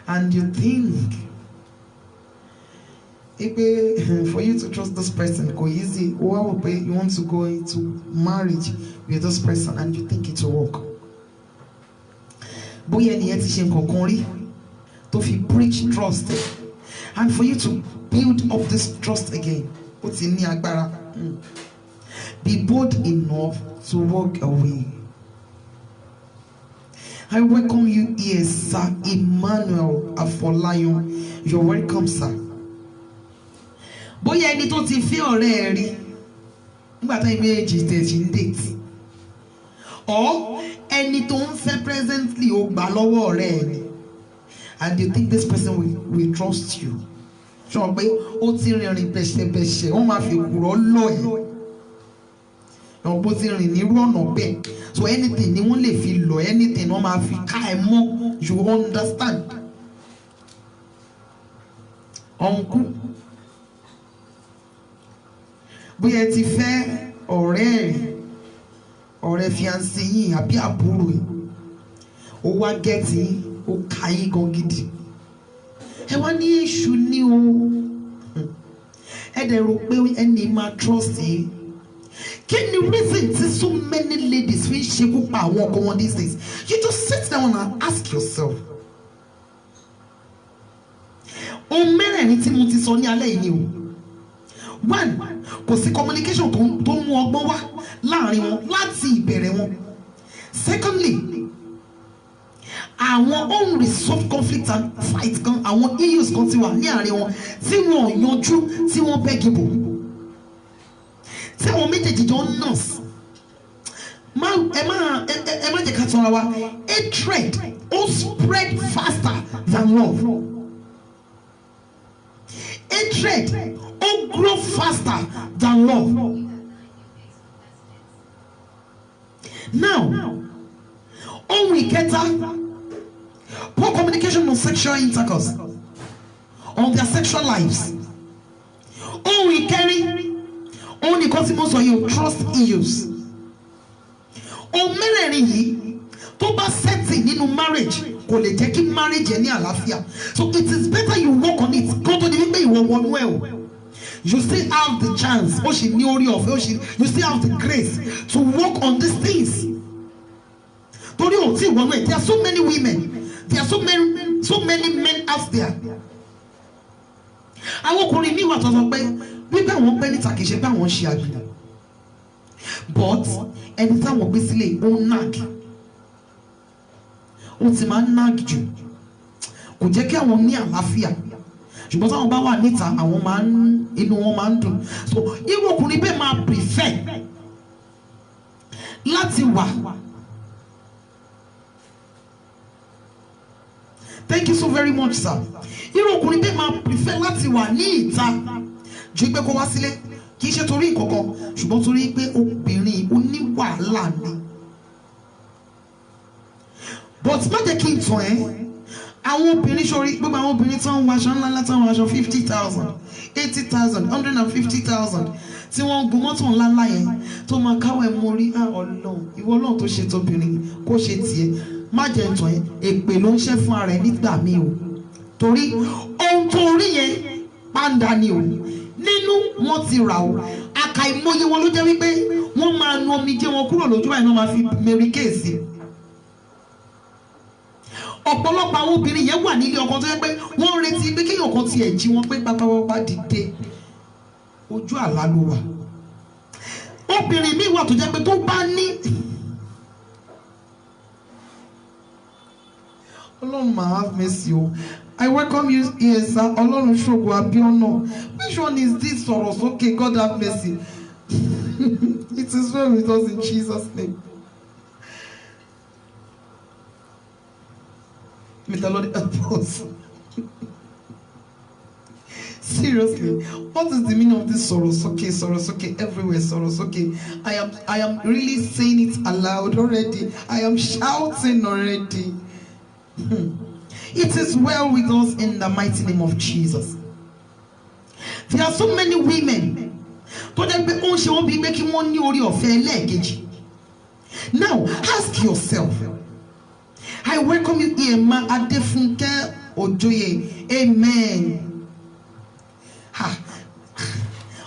and you think for you to trust this person kò easy. Wá wò pé you want to go into marriage with this person and you think it will work. Bóyá ẹni yẹn ti ṣe nǹkan kan rí to fi breach trust, and for you to build up this trust again, ó ti ní agbára. Be bold enough to walk away. I welcome you here, Sir Emmanuel Afolayan. You're welcome, sir. Bóyá ẹni tó ti fi ọ̀rẹ́ ẹ rí nígbà tá ìméjì tẹ̀sí ń date, or ẹni tó ń fẹ́ presently ó gbà lọ́wọ́ ọ̀rẹ́ ẹ ni, and you think this person will trust you. Sọ pé ó ti rìnrìn pẹ̀ṣẹ̀pẹ̀ṣẹ̀, wọ́n máa fi kúrò lọ ẹ̀. Bó ti rìn nírú ọ̀nà bẹ́ẹ̀, so anything ni wọ́n lè fi lọ, anything wọ́n máa fi ká ẹ mọ́. You understand? Uncle, bóyá ẹ ti fẹ́ ọ̀rẹ́ fiancé yín àbí àbúrò ẹ̀, ó wá gẹ́tì ó ká yín gan gidi, ẹ wá ní èṣù ní o, ẹ dẹ̀ rò pé ẹni máa trust yín. Kí ni reason tí so many ladies fi ń ṣekú pa àwọn ọkọ wọn these days? You just sit down and ask yourself. Ohun mẹ́rẹ̀ẹ̀rin tí mo ti sọ ní alẹ́ yìí ni o. One, kò sí communication tó mú ọgbọ́n wá láàrin wọn láti ìbẹ̀rẹ̀ wọn. Secondly, àwọn unresolved conflict and fight kan, àwọn issues kan ti wà ní àárín wọn tí wọn ò yanjú, tí wọ́n bẹ́ gìbò. Tí àwọn méjèèjì jọ ń nurse. Ẹ má jẹ́ ká tọ́ra wa. Hatred ó spread faster than love. Hatred ó grow faster than love. Now, ohun ìkẹta, poor communication on sexual intercourse, on their sexual lives. Ohun ìkẹrin, ohun nìkan tí mo sọ yìí, trust issues. Ohun mẹ́rẹ̀ẹ̀rin yìí tó bá setting nínú marriage kò lè jẹ́ kí marriage ẹ ní àlàáfíà. So it is better you work on it. Kó tó di wípé ìwọ wọnú ẹ̀ o. You still have the chance. Ó ṣì ní orí ọ̀fẹ́. You still have the grace to work on these things. Torí ò tí wọnú ẹ̀. There are so many women. There are so many men out there. Àwọn ọkùnrin mi wà tó sọ pé wípé àwọn pẹ́ níta kì í ṣe pé àwọn ṣe àgbèrè, but ẹni táwọn gbé sílẹ̀ ó ń nag, ó ti máa ń nag jù, kò jẹ́ kí àwọn ní àlàáfíà, ṣùgbọ́n táwọn bá wà níta àwọn máa ń inú wọn máa ń dùn. So irú ọkùnrin bẹ́ẹ̀ máa prefer láti wà. Thank you so very much, sir. Irú ọkùnrin bẹ́ẹ̀ máa prefer láti wà ní ìta ju pé kó wá sílé, kì í ṣe torí ìkọ̀kọ̀ ṣùgbọ́n torí pé obìnrin oníwàhálà ni. But má jẹ́ kí n tàn ẹ́, àwọn obìnrin sori gbogbo àwọn obìnrin tí wọ́n ń wọ aṣọ ńlá ńlá tí wọ́n wọ aṣọ 50,000, 80,000, 150,000 tí wọ́n ń gun mọ́tò ńlá ńlá yẹn tó máa káwọ́ ẹ̀ mórí Ọlọ́run, ìwọ Ọlọ́run tó ṣe tóbìnrin kó ṣe tiẹ̀. Má jẹ́ ntàn yẹn, èpè ló ń ṣẹ́ fún ara ẹ̀ nígbà míì o, torí ohun tó rí yẹn pàǹdà ni o, nínú wọn ti rà o, àkàìmọye wọn ló jẹ́ wípé wọ́n máa nu omijé wọn kúrò lójú báyìí, wọ́n máa fi mẹ́rí kéèsì. Ọ̀pọ̀lọpọ̀ àwọn obìnrin yẹn wà nílé ọkọ tó yẹ pé wọ́n ń retí pé kéèyàn kan tiẹ̀ jí wọn pé pápá dìde, ojú àlá ló wà. Obìnrin míì wà tó jẹ́ pé tó bá ní Ọlọ́run máa have mercy o. I welcome you here, sir. Ọlọ́run ṣògo Abiona. Which one is this sọ̀rọ̀ sókè? God have mercy. It is well with us in Jesus' name. May the Lord help us. Seriously, what is the meaning of this sorosoke everywhere, sorosoke? I am really saying it aloud already. I am shouting already. It is well with us in the mighty name of Jesus. There are so many women won't be making one new luggage. Now ask yourself. I welcome you here, Ma Adefunke Ojoye. Amen.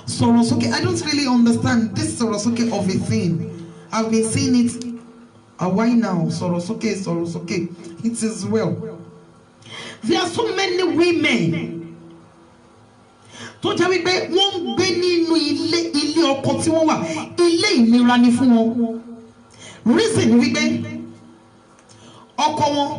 Sorosoke, I don't really understand this Sorosoke of a thing. I've been saying it a while now. Sorosoke. It is well. There are so many women. Tó jẹ́ wípé wọ́n gbé nínú ilé ọkọ tí wọ́n wà, ilé ìnira ni fún wọn. Reason wípé ọkọ wọn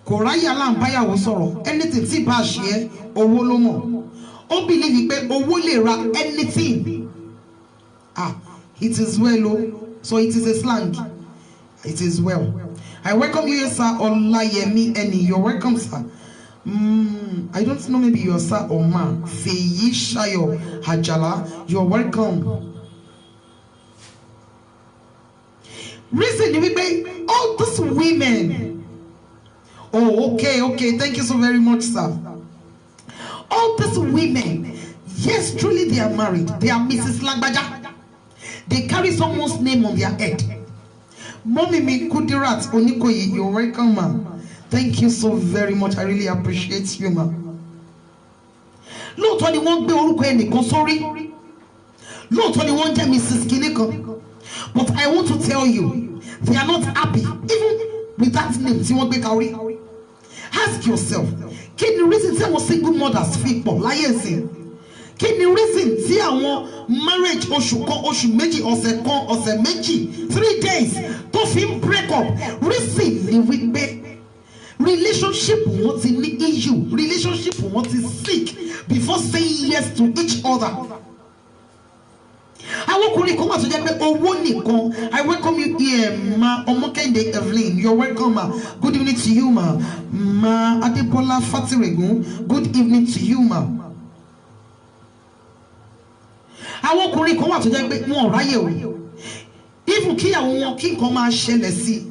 kò ráyè aláǹbáyàwó sọ̀rọ̀, anything tí bá ṣe é owó ló mọ̀. Ó believe pé owó lè ra anything. It is well o. So it is a slang. It is well. I welcome you, sir. Olayemi Eni. You're welcome, sir. I don't know, maybe you're sir or ma. Feyi Shayo Hajala. You're welcome. Reason wípé all these women. Oh, okay. Thank you so very much, sir. All these women, yes, truly they are married. They are Mrs. Lagbaja. They carry someone's name on their head. Mommy me Kudirat Onikoyi, you're welcome, ma'am. Thank you so very much. I really appreciate you, ma'am. Lóòótọ́ ni wọ́n gbé orúkọ ẹnìkan sórí. Lóòótọ́ ni wọ́n jẹ́ Mrs. Kinikan. But I want to tell you, they are not happy even with that name tí wọ́n gbé kawrí. Ask yourself, kí ni reason tí àwọn single mothers fi pọ̀ láyé ìsìn? Kí ni reason tí àwọn marriage oṣù kan, oṣù méjì, ọ̀sẹ̀ kan, ọ̀sẹ̀ méjì, 3 days tó fi ń break up? Reason ni wípé relationship wọn ti ní issue, relationship wọn ti sick before saying yes to each other. Àwọn ọkùnrin kan wà tó jẹ́ pé owó nìkan. I welcome you here, ma Omokende Evelyn. You're welcome, ma. Good evening to you, ma. Ma Adebola Fatiregun. Good evening to you, ma. Àwọn ọkùnrin kan wà tó jẹ́ pé wọn ò ráyè o. Even kí àwọn wọn kí nǹkan máa ṣẹlẹ̀ sí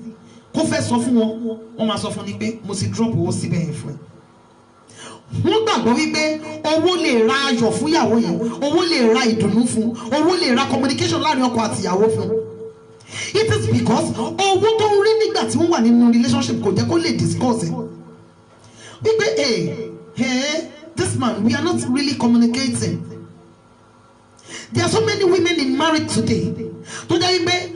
kó fẹ́ sọ fún wọn, wọ́n máa sọ fún ni pé mo ti drop owó síbẹ̀ yẹn fún ẹ. Wọ́n gbàgbọ́ wípé owó lè ra ayọ̀ fún ìyàwó yẹn, owó lè ra ìdùnnú fún, owó lè ra communication láàrin ọkọ àti ìyàwó fún. It is because owó tó ń rí nígbà tí wọ́n wà nínú relationship kò jẹ́ kó lè discuss ẹ̀. Wípé this man, we are not really communicating. There are so many women in marriage today tó jẹ́ wípé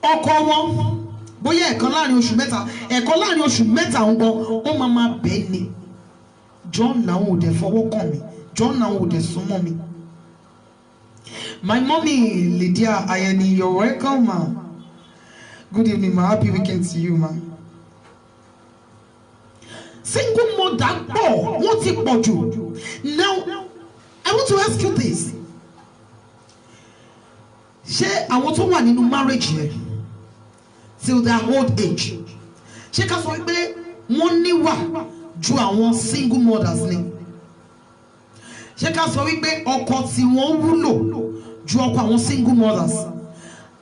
ọkọ wọn bóyá ẹ̀kan láàrin oṣù mẹ́ta ń gbọ́ ó máa bẹ́ẹ̀ ni. John náà ò dẹ̀ fọwọ́ kàn mí, John náà ò dẹ̀ súnmọ́ mi. My mommy, Lydia Ayeni, you're welcome, ma. Good evening, ma. Happy weekend to you, ma. Single mother, what's it about you? Now, I want to ask you this. I want to one in marriage here till their old age. She can say money wa ju àwọn single mothers ni. She can say wípé ọkọ tí wọ́n wúlò ju ọkọ àwọn single mothers.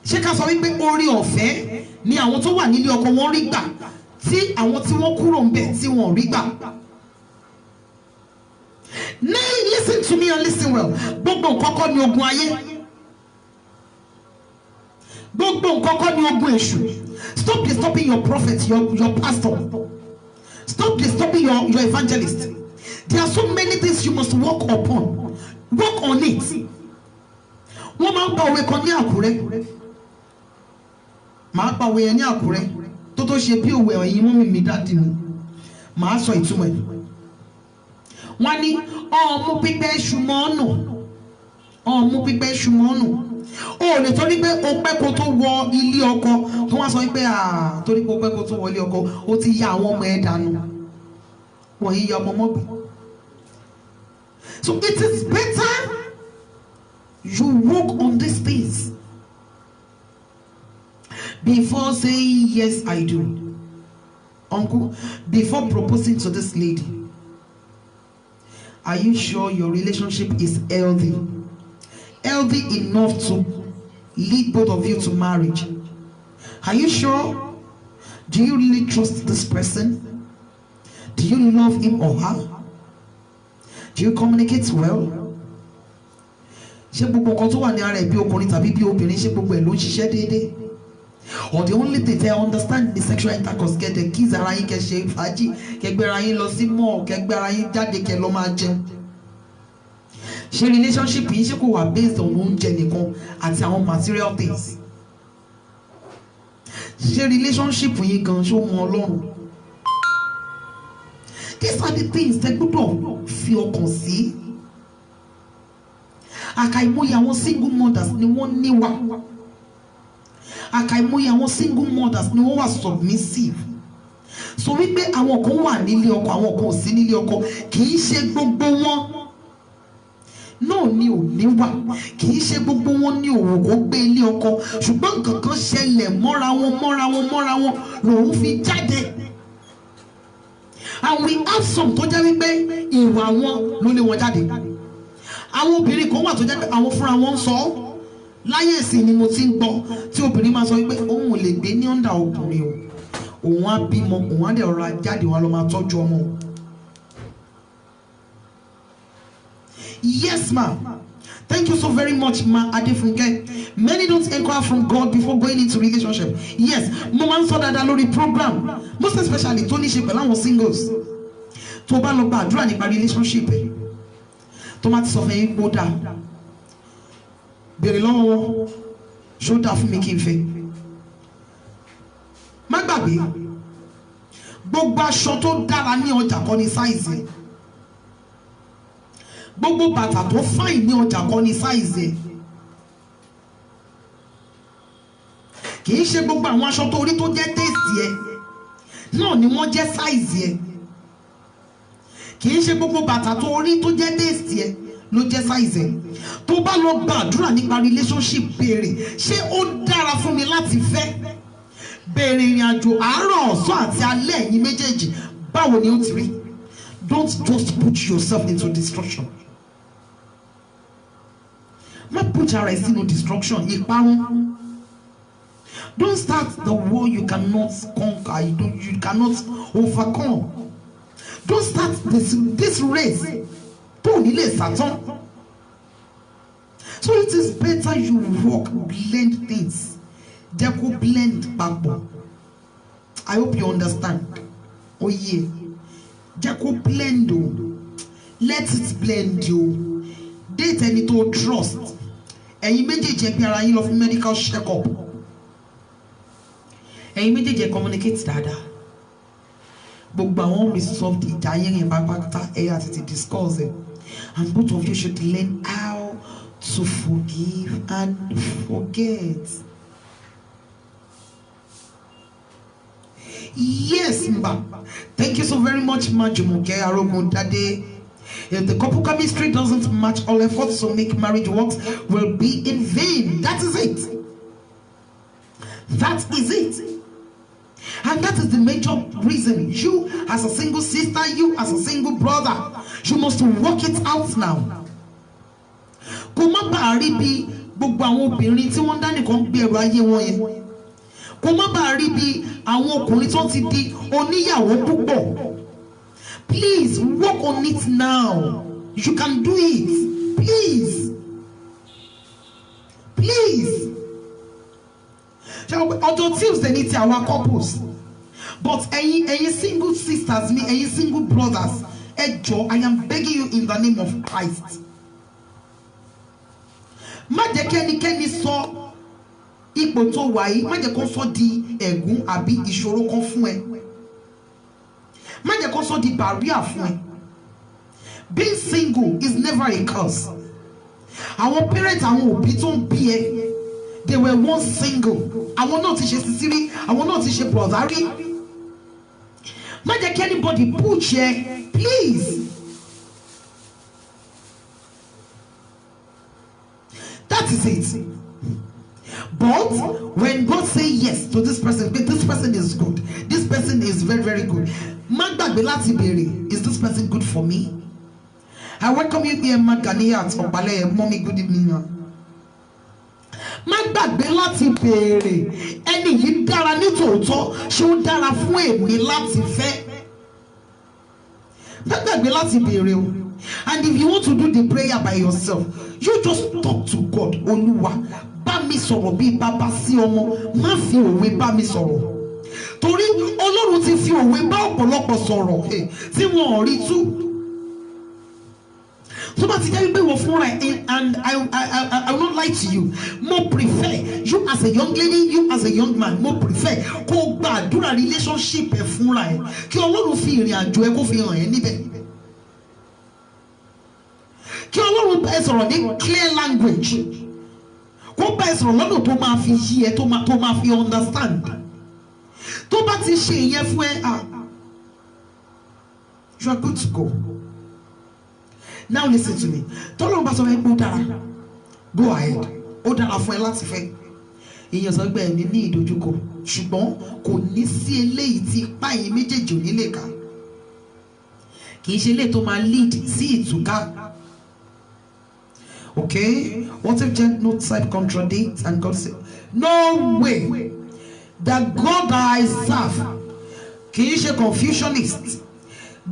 She can say wípé orí ọ̀fẹ́ ni àwọn tó wà nílé ọkọ wọn rí gbà tí àwọn tí wọ́n kúrò ńbẹ̀ tí wọ́n rí gbà. Now listen to me and listen well. Gbogbo nǹkan kọ́ ni ogun ayé. Gbogbo nǹkan kọ́ ni ogun èṣù. Stop disturbing your prophet, your pastor. Stop disturbing your evangelist. There are so many things you must work upon. Work on it. Wọ́n máa ń pa òwe kan ní Àkúrẹ́. Màá pa òwe yẹn ní Àkúrẹ́. Tó tó ṣe bí òwe ẹ̀yin mú mi dáàdì mi. Màá sọ ìtumọ̀ ẹ̀. Wọ́n ní ọmú pípẹ́ ṣùmọ́nù. Ọmú pípẹ́ ṣùmọ́nù. O lè torí pé o pẹ́ kó tó wọ ilé ọkọ tó wá sọ pé torí pé o pẹ́ kó tó wọ ilé ọkọ o ti ya àwọn ọmọ ẹ dànù. Wọ́n yí ya ọmọ mọ́gbìn. So it is better you work on these things before saying yes I do. Uncle, before proposing to this lady, are you sure your relationship is healthy? Healthy enough to lead both of you to marriage? Are you sure? Do you really trust this person? Do you love him or her? Do you communicate well? Ṣé gbogbo nǹkan tó wà ní ara ẹ̀ bí ọkùnrin tàbí bí obìnrin ṣé gbogbo ẹ̀ ló ń ṣiṣẹ́ déédéé? Or the only thing they understand the sexual intercourse get the kids ara yín kẹ́ ṣe fàájì kẹgbẹ́ ara yín lọ sí mall kẹgbẹ́ ara yín jáde kẹ́ lọ máa jẹun. Ṣé relationship yìí ṣe kò wà based on oúnjẹ nìkan àti àwọn material things? Ṣé relationship yìí gan ṣó mọ Ọlọ́run? These are the things tẹ́ gbọ́dọ̀ fi ọkàn sí. Àkàìmọye àwọn single mothers ni wọ́n níwà. Àkàìmọye àwọn single mothers ni wọ́n wà submissive. So wípé àwọn kan wà nílé ọkọ àwọn kan ò sí nílé ọkọ kì í ṣe gbogbo wọn. Náà ni ò ní wà kì í ṣe gbogbo wọn ní òwò kó gbé ilé ọkọ ṣùgbọ́n nǹkan kan ṣẹlẹ̀ mọ́ra wọn lòun fi jáde. And we have some tó jẹ́ wípé ìwà wọn ló lé wọn jáde. Àwọn obìnrin kan wà tó jẹ́ pé àwọn fúnra wọn ń sọ láyé ìsìn ni mo ti ń gbọ́ tí obìnrin máa sọ wípé òun ò lè gbé ní ọ̀ndà ọkùnrin o òun á bímọ òun á dẹ̀ rọra jáde wá lọ máa tọ́jú ọmọ o. Yes, ma. Thank you so very much, ma Adefunke. Many don't inquire from God before going into relationship. Yes, mo máa ń sọ dáadáa lórí program, most especially tó ní ṣe pẹ̀lú àwọn singles. Tó bá lọ gba àdúrà nípa relationship ẹ̀, tó máa ti sọ fún yín kó dáa. Bèrè lọ́wọ́ wọn, ṣó dáa fún mi kí n fẹ́? Má gbàgbé, gbogbo aṣọ tó dára ní ọjà kọ́ ní sáìzì. Gbogbo bàtà tó fáìn ní ọjà kọ́ ní sáìzì. Kì í ṣe gbogbo àwọn aṣọ tó rí tó jẹ́ tèèsì ẹ̀ náà ni wọ́n jẹ́ sáìzì ẹ̀. Kì í ṣe gbogbo bàtà tó rí tó jẹ́ tèèsì ẹ̀ ló jẹ́ sáìzì ẹ̀. Tó bá lọ gbàdúrà nípa relationship béèrè ṣé ó dára fún mi láti fẹ́? Béèrè ìrìn àjò àárọ̀ ọ̀sán àti alẹ́ ẹ̀yin méjèèjì báwo ni ó ti rí? Don't just put yourself into destruction. Má put ara ẹ̀ sínú destruction, ìparun. Don't start the war you cannot conquer, you cannot overcome. Don't start this race tó ní lè sàtán. So it is better you work, blend things. Jẹ́ kó blend papọ̀. I hope you understand. Oh yeah. Jẹ́ kó blend o. Let it blend o. Date ẹni tó trust. Ẹ̀yin méjèèjì ẹ gbé ara yín lọ fún medical check up. Ẹ̀yin méjèèjì ẹ communicate dáadáa. Gbogbo àwọn resolve ìjà yẹn pátápátá ẹ̀yà àti ti discuss it. And both of you should learn how to forgive and forget. Yes, mba. Thank you so very much, Majumoke Arogundade. If the couple chemistry doesn't match, all efforts to make marriage work will be in vain. That is it. That is it. And that is the major reason. You as a single sister, you as a single brother, you must work it out now. Kò má bàa rí bí gbogbo àwọn obìnrin tí wọ́n dá nìkan gbèrò ayé wọn yẹn. Kò má bàa rí bí àwọn ọkùnrin tó ti di oníyàwó púpọ̀. Please work on it now. You can do it. Please. Please. Although Tuesday need our couples, but any single sisters, any single brothers, I am begging you in the name of Christ. Má jẹ́ kẹ́nikẹ́ni sọ ipò tó wà yìí, má jẹ́ kó sọ di ẹ̀gún àbí ìṣòro kan fún ẹ. Má jẹ́ kó sọ di barrier fún ẹ. Being single is never a curse. Our parents, àwọn òbí tó ń bí ẹ, they were once single. Àwọn náà ti ṣe sisiri, àwọn náà ti ṣe brother rí. Má jẹ́ kí anybody push ẹ, please. That is it. But when God say yes to this person is good. This person is very, very good. Má gbàgbé láti béèrè, is this person good for me? I welcome you here, Maganiat Obale. Mommy, good evening. Má gbàgbé láti béèrè, ẹni yìí dára ní tòótọ́, ṣé ó dára fún èmi láti fẹ́? Má gbàgbé láti béèrè o. And if you want to do the prayer by yourself, you just talk to God. Olúwa, bá mi sọ̀rọ̀ bí bàbá sí ọmọ, má fi òwe bá mi sọ̀rọ̀. Torí Ọlọ́run ti fi òwe bá ọ̀pọ̀lọpọ̀ sọ̀rọ̀ tí wọn ò rí tú. So but and I will not lie to you. More prefer you as a young lady, you as a young man. More prefer kó gbàdúrà relationship ẹ fúnra ẹ kí Ọlọ́run fi ìrìn àjò ẹ kó fi hàn ẹ́ níbẹ̀. Kí Ọlọ́run bá ẹ sọ̀rọ̀ ní clear language. Kó bá ẹ sọ̀rọ̀ lọ́nà tó máa fi yí ẹ tó máa fi understand. Tó bá ti ṣe ìyẹn fún ẹ, you are good to go. Now listen to me. Tọ́lọ́run bá sọ fẹ́ kó dára, go ahead. Ó dára fún ẹ láti fẹ́. Ìyẹn sọ pé ẹni ní ìdojúkọ, ṣùgbọ́n kò ní sí eléyìí tí ipá yìí méjèèjì ò ní lè ká. Kì í ṣe eléyìí tó máa lead sí ìtúká. Okay? What if genotype contradicts and God says, no way that God that I serve, kì í ṣe confusionist.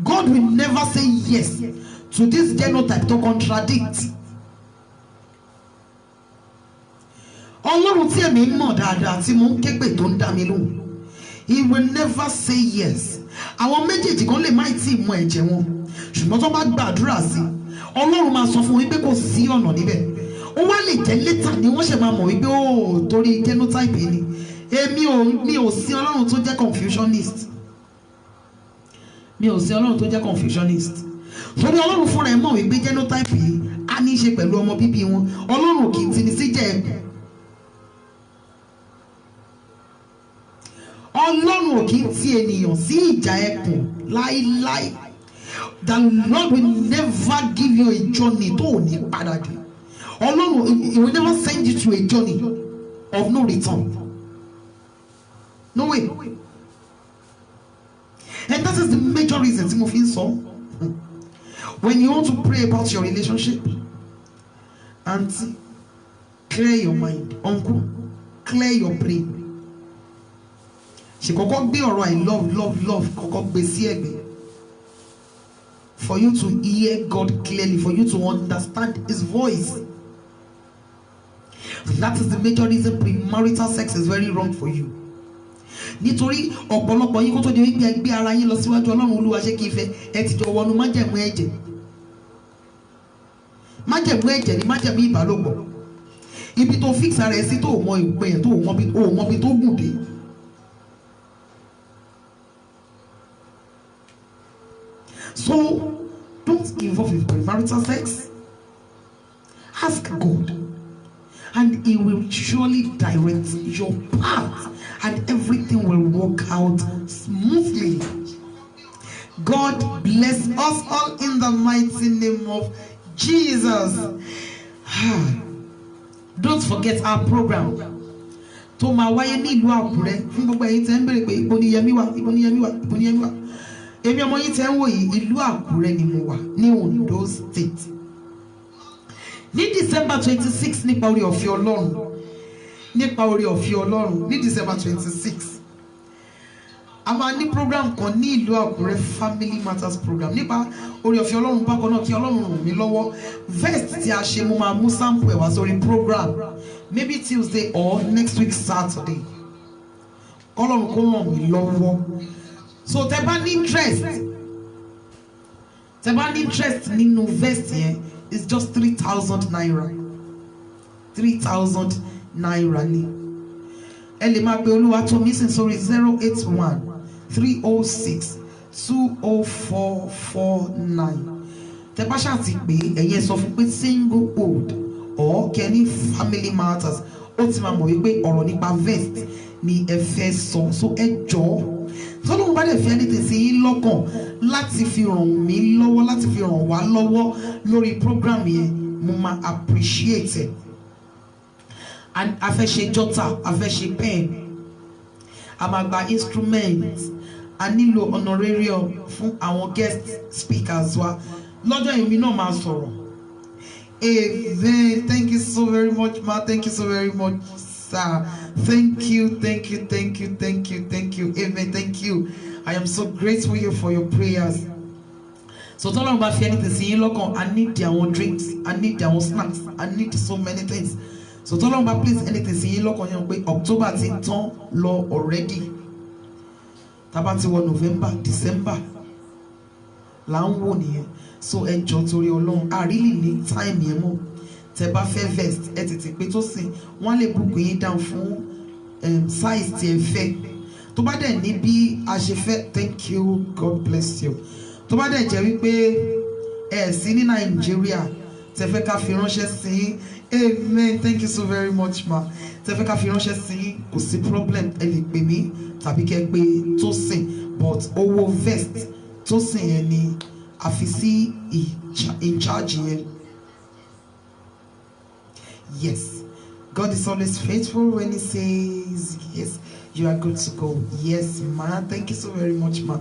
God will never say yes to this genotype to contradict. Ọlọ́run tí èmi mọ̀ dáadáa tí mo ń ké pè tó ń dá mi lóhùn, he will never say yes. Àwọn méjèèjì kan lè má tí ì mọ ẹ̀jẹ̀ wọn, ṣùgbọ́n tó bá gbàdúrà sí, Ọlọ́run máa sọ fún wípé kò sí ọ̀nà níbẹ̀. Ó wá lè jẹ́ létà ni wọ́n ṣe máa mọ̀ wípé ó torí genotype ni. Mi ò sí Ọlọ́run tó jẹ́ confusionist. Mi ò sí Ọlọ́run tó jẹ́ confusionist. Torí Ọlọ́run fúnra ẹ̀ mọ̀ wípé genotype yìí á ní í ṣe pẹ̀lú ọmọ bíbí wọn. Ọlọ́run kì í ti ní sí jẹ́ ẹ̀kún. Ọlọ́run ò kì í ti ènìyàn sí ìjà ẹ̀kún láíláí. The Lord will never give you a journey tó ò ní padà dé. Ọlọ́run, he will never send you to a journey of no return. No way. And that is the major reason tí mo fi ń sọ. When you want to pray about your relationship, auntie, clear your mind. Uncle, clear your brain. Ṣé kọ́kọ́ gbé ọ̀rọ̀ I love kọ́kọ́ gbé sí ẹ̀gbẹ́. For you to hear God clearly, for you to understand His voice. That is the major reason premarital sex is very wrong for you. Nítorí ọ̀pọ̀lọpọ̀ yín kó tó di wípé ẹ gbé ara yín lọ síwájú Ọlọ́run Olúwa ṣé kí n fẹ́ ẹ ti jọ wọnú májẹ̀mú ẹ̀jẹ̀. Májẹ̀mú ẹ̀jẹ̀ ni májẹ̀mú ìbálòpọ̀. Ibi tó fix ara ẹ sí tó mọ ìpè ẹ̀ tó mọ bí tó gùn dé. So don't involve in premarital sex. Ask God, and He will surely direct your path, and everything will work out smoothly. God bless us all in the mighty name of Jesus. Don't forget our program. Tó máa wáyé ní ìlú Àkúrẹ́ fún gbogbo ẹ̀yin tẹ́ ń béèrè pé ibo ni Yẹmí wà, ibo ni Yẹmí wà, ibo ni Yẹmí wà. Èmi ọmọ yín tẹ́ ń wò yìí, ìlú Àkúrẹ́ ni mo wà ní Ondo State. Ní December 26 nípa oore ọ̀fẹ́ Ọlọ́run, ní December 26 a máa ní program kan ní ìlú Àkúrẹ́, Family Matters program nípa oore ọ̀fẹ́ Ọlọ́run. Bákan náà kí Ọlọ́run ràn mí lọ́wọ́, vest tí a ṣe mo máa mú sample ẹ̀ wá sórí program maybe Tuesday or next week Saturday. Ọlọ́run kó ràn mí lọ́wọ́. So tẹ́ bá ní interest nínú vest yẹn, it's just 3,000 naira. 3,000 naira ni. Ẹ lè máa pe Olúwatómisìn sórí 081-306-20449. Tẹ́ bá ṣáà ti pè ẹ̀yẹ sọ fún pé single old or kẹ́ni Family Matters, ó ti máa mọ̀ wípé ọ̀rọ̀ nípa vest ni ẹ fẹ́ sọ. So ẹ jọ̀ọ́, tọ́lọ́run bá dẹ̀ fi anything sí yín lọ́kàn láti fi ràn mí lọ́wọ́, láti fi ràn wá lọ́wọ́ lórí program yẹn, mo máa appreciate it. And a fẹ́ ṣe jotter, a fẹ́ ṣe pen, a máa gba instrument, a nílò honorarium fún àwọn guest speakers wa. Lọ́jọ́ èmi náà máa sọ̀rọ̀. Amen. Thank you so very much, ma. Thank you so very much, sir. Thank you. Amen. Thank you. I am so grateful for your prayers. So tọ́lọ́run bá fi anything sí yín lọ́kàn, I need their own drinks, I need their own snacks, I need so many things. So tọ́lọ́run bá please anything sí yín lọ́kàn yẹn pé October ti tán lọ already. Tábà ti wọ November, December là ń wò nìyẹn. So ẹ jọ̀ọ́ torí Ọlọ́run, I really need time yẹn mọ́. Tẹ́ bá fẹ́ vest ẹ tètè pé tó sìn, wọ́n lè book yín down fún size tí ẹ fẹ́. Tó bá dẹ̀ ní bí a ṣe fẹ́, thank you, God bless you. Tó bá dẹ̀ jẹ́ wípé ẹ sí ní Nàìjíríà, tẹ́ fẹ́ ká fi ránṣẹ́ sí, amen, thank you so very much, ma. Tẹ́ fẹ́ ká fi ránṣẹ́ sí, kò sí problem, ẹ lè pè mí tàbí kẹ́ pè Tósìn, but owó vest Tósìn yẹn ni a fi sí in charge yẹn. Yes, God is always faithful when He says yes, you are good to go. Yes, ma. Thank you so very much, ma.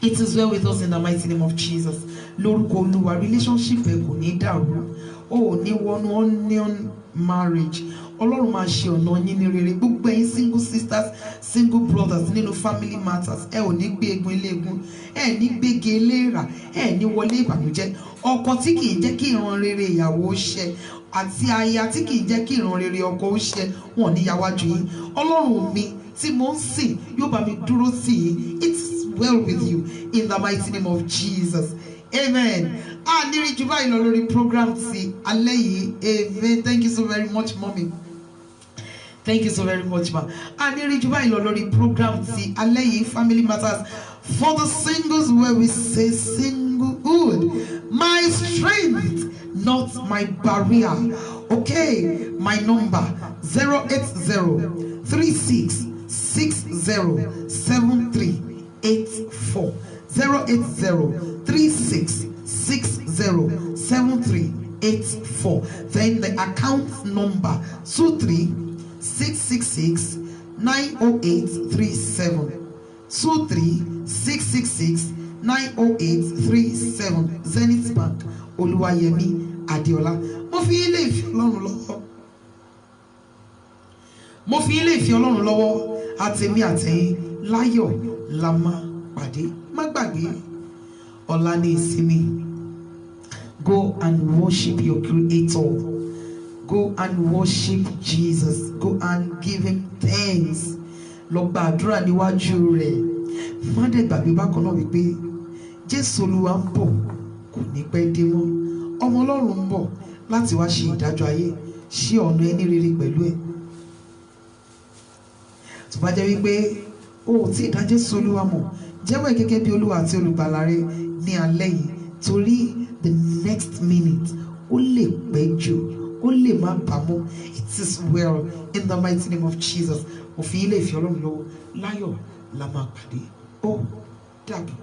It is well with us in the mighty name of Jesus. Lórúkọ Olúwa, relationship ẹ kò ní dàrú. O ní one onion marriage. Ọlọ́run máa ṣe ọ̀nà yín ní rere. Gbogbo ẹ̀yin single sisters, single brothers nínú Family Matters, ẹ ò ní gbé egun eléegun, ẹ ní gbége eléèrà, ẹ ní wọlé ìbànújẹ́. Ọkọ tí kì í jẹ́ kí ìran rere ìyàwó ṣẹ, àti aya tí kì í jẹ́ kí ìran rere ọkọ ó ṣẹ, wọn ní yáwájú yín. Ọlọ́run mi tí mo ń sìn yóò bá mi dúró sí yín. It's well with you in the mighty name of Jesus. Amen. Niri Juba Ilolori program ti alẹ́ yìí. Amen. Thank you so very much, mommy. Thank you so very much, ma. Niri Juba Ilolori program ti alẹ́ yìí, Family Matters for the singles, where we say singlehood, my strength, not my barrier. Okay, my number 08036607384. 08036607384. Then the account number 23666-90837. 23666-90837. Zenith Bank, Oluwayemi Adiola. Mo fi ilé ìfẹ́ Ọlọ́run lọ́wọ́. Mo fi ilé ìfẹ́ Ọlọ́run lọ́wọ́. Àtèmi àtẹ̀yin láyọ̀ la máa pàdé. Má gbàgbé, ọ̀la ní ìsinmi. Go and worship your Creator. Go and worship Jesus. Go and give Him thanks. Lọ gba àdúrà níwájú rẹ̀. Má dẹ̀ gbàgbé bákan náà wípé Jésù Olúwa ń bọ̀, kò ní pẹ́ dé mọ́. Ọmọ Ọlọ́run ń bọ̀ láti wá ṣe ìdájọ́ ayé, ṣe ọ̀nà ẹni rere pẹ̀lú ẹ̀. Tó bá jẹ́ wípé o ò tí ì dá Jésù Olúwa mọ̀, jẹ́wọ́ ẹ̀ gẹ́gẹ́ bí Olúwa àti olùgbàlà rẹ ní alẹ́ yìí, torí the next minute ó lè pẹ́ jù, ó lè má bàmú. It is well in the mighty name of Jesus. Mo fi ilé ìfẹ́ Ọlọ́run lọ́wọ́, láyọ̀ la máa pàdé. Ó dàbọ̀.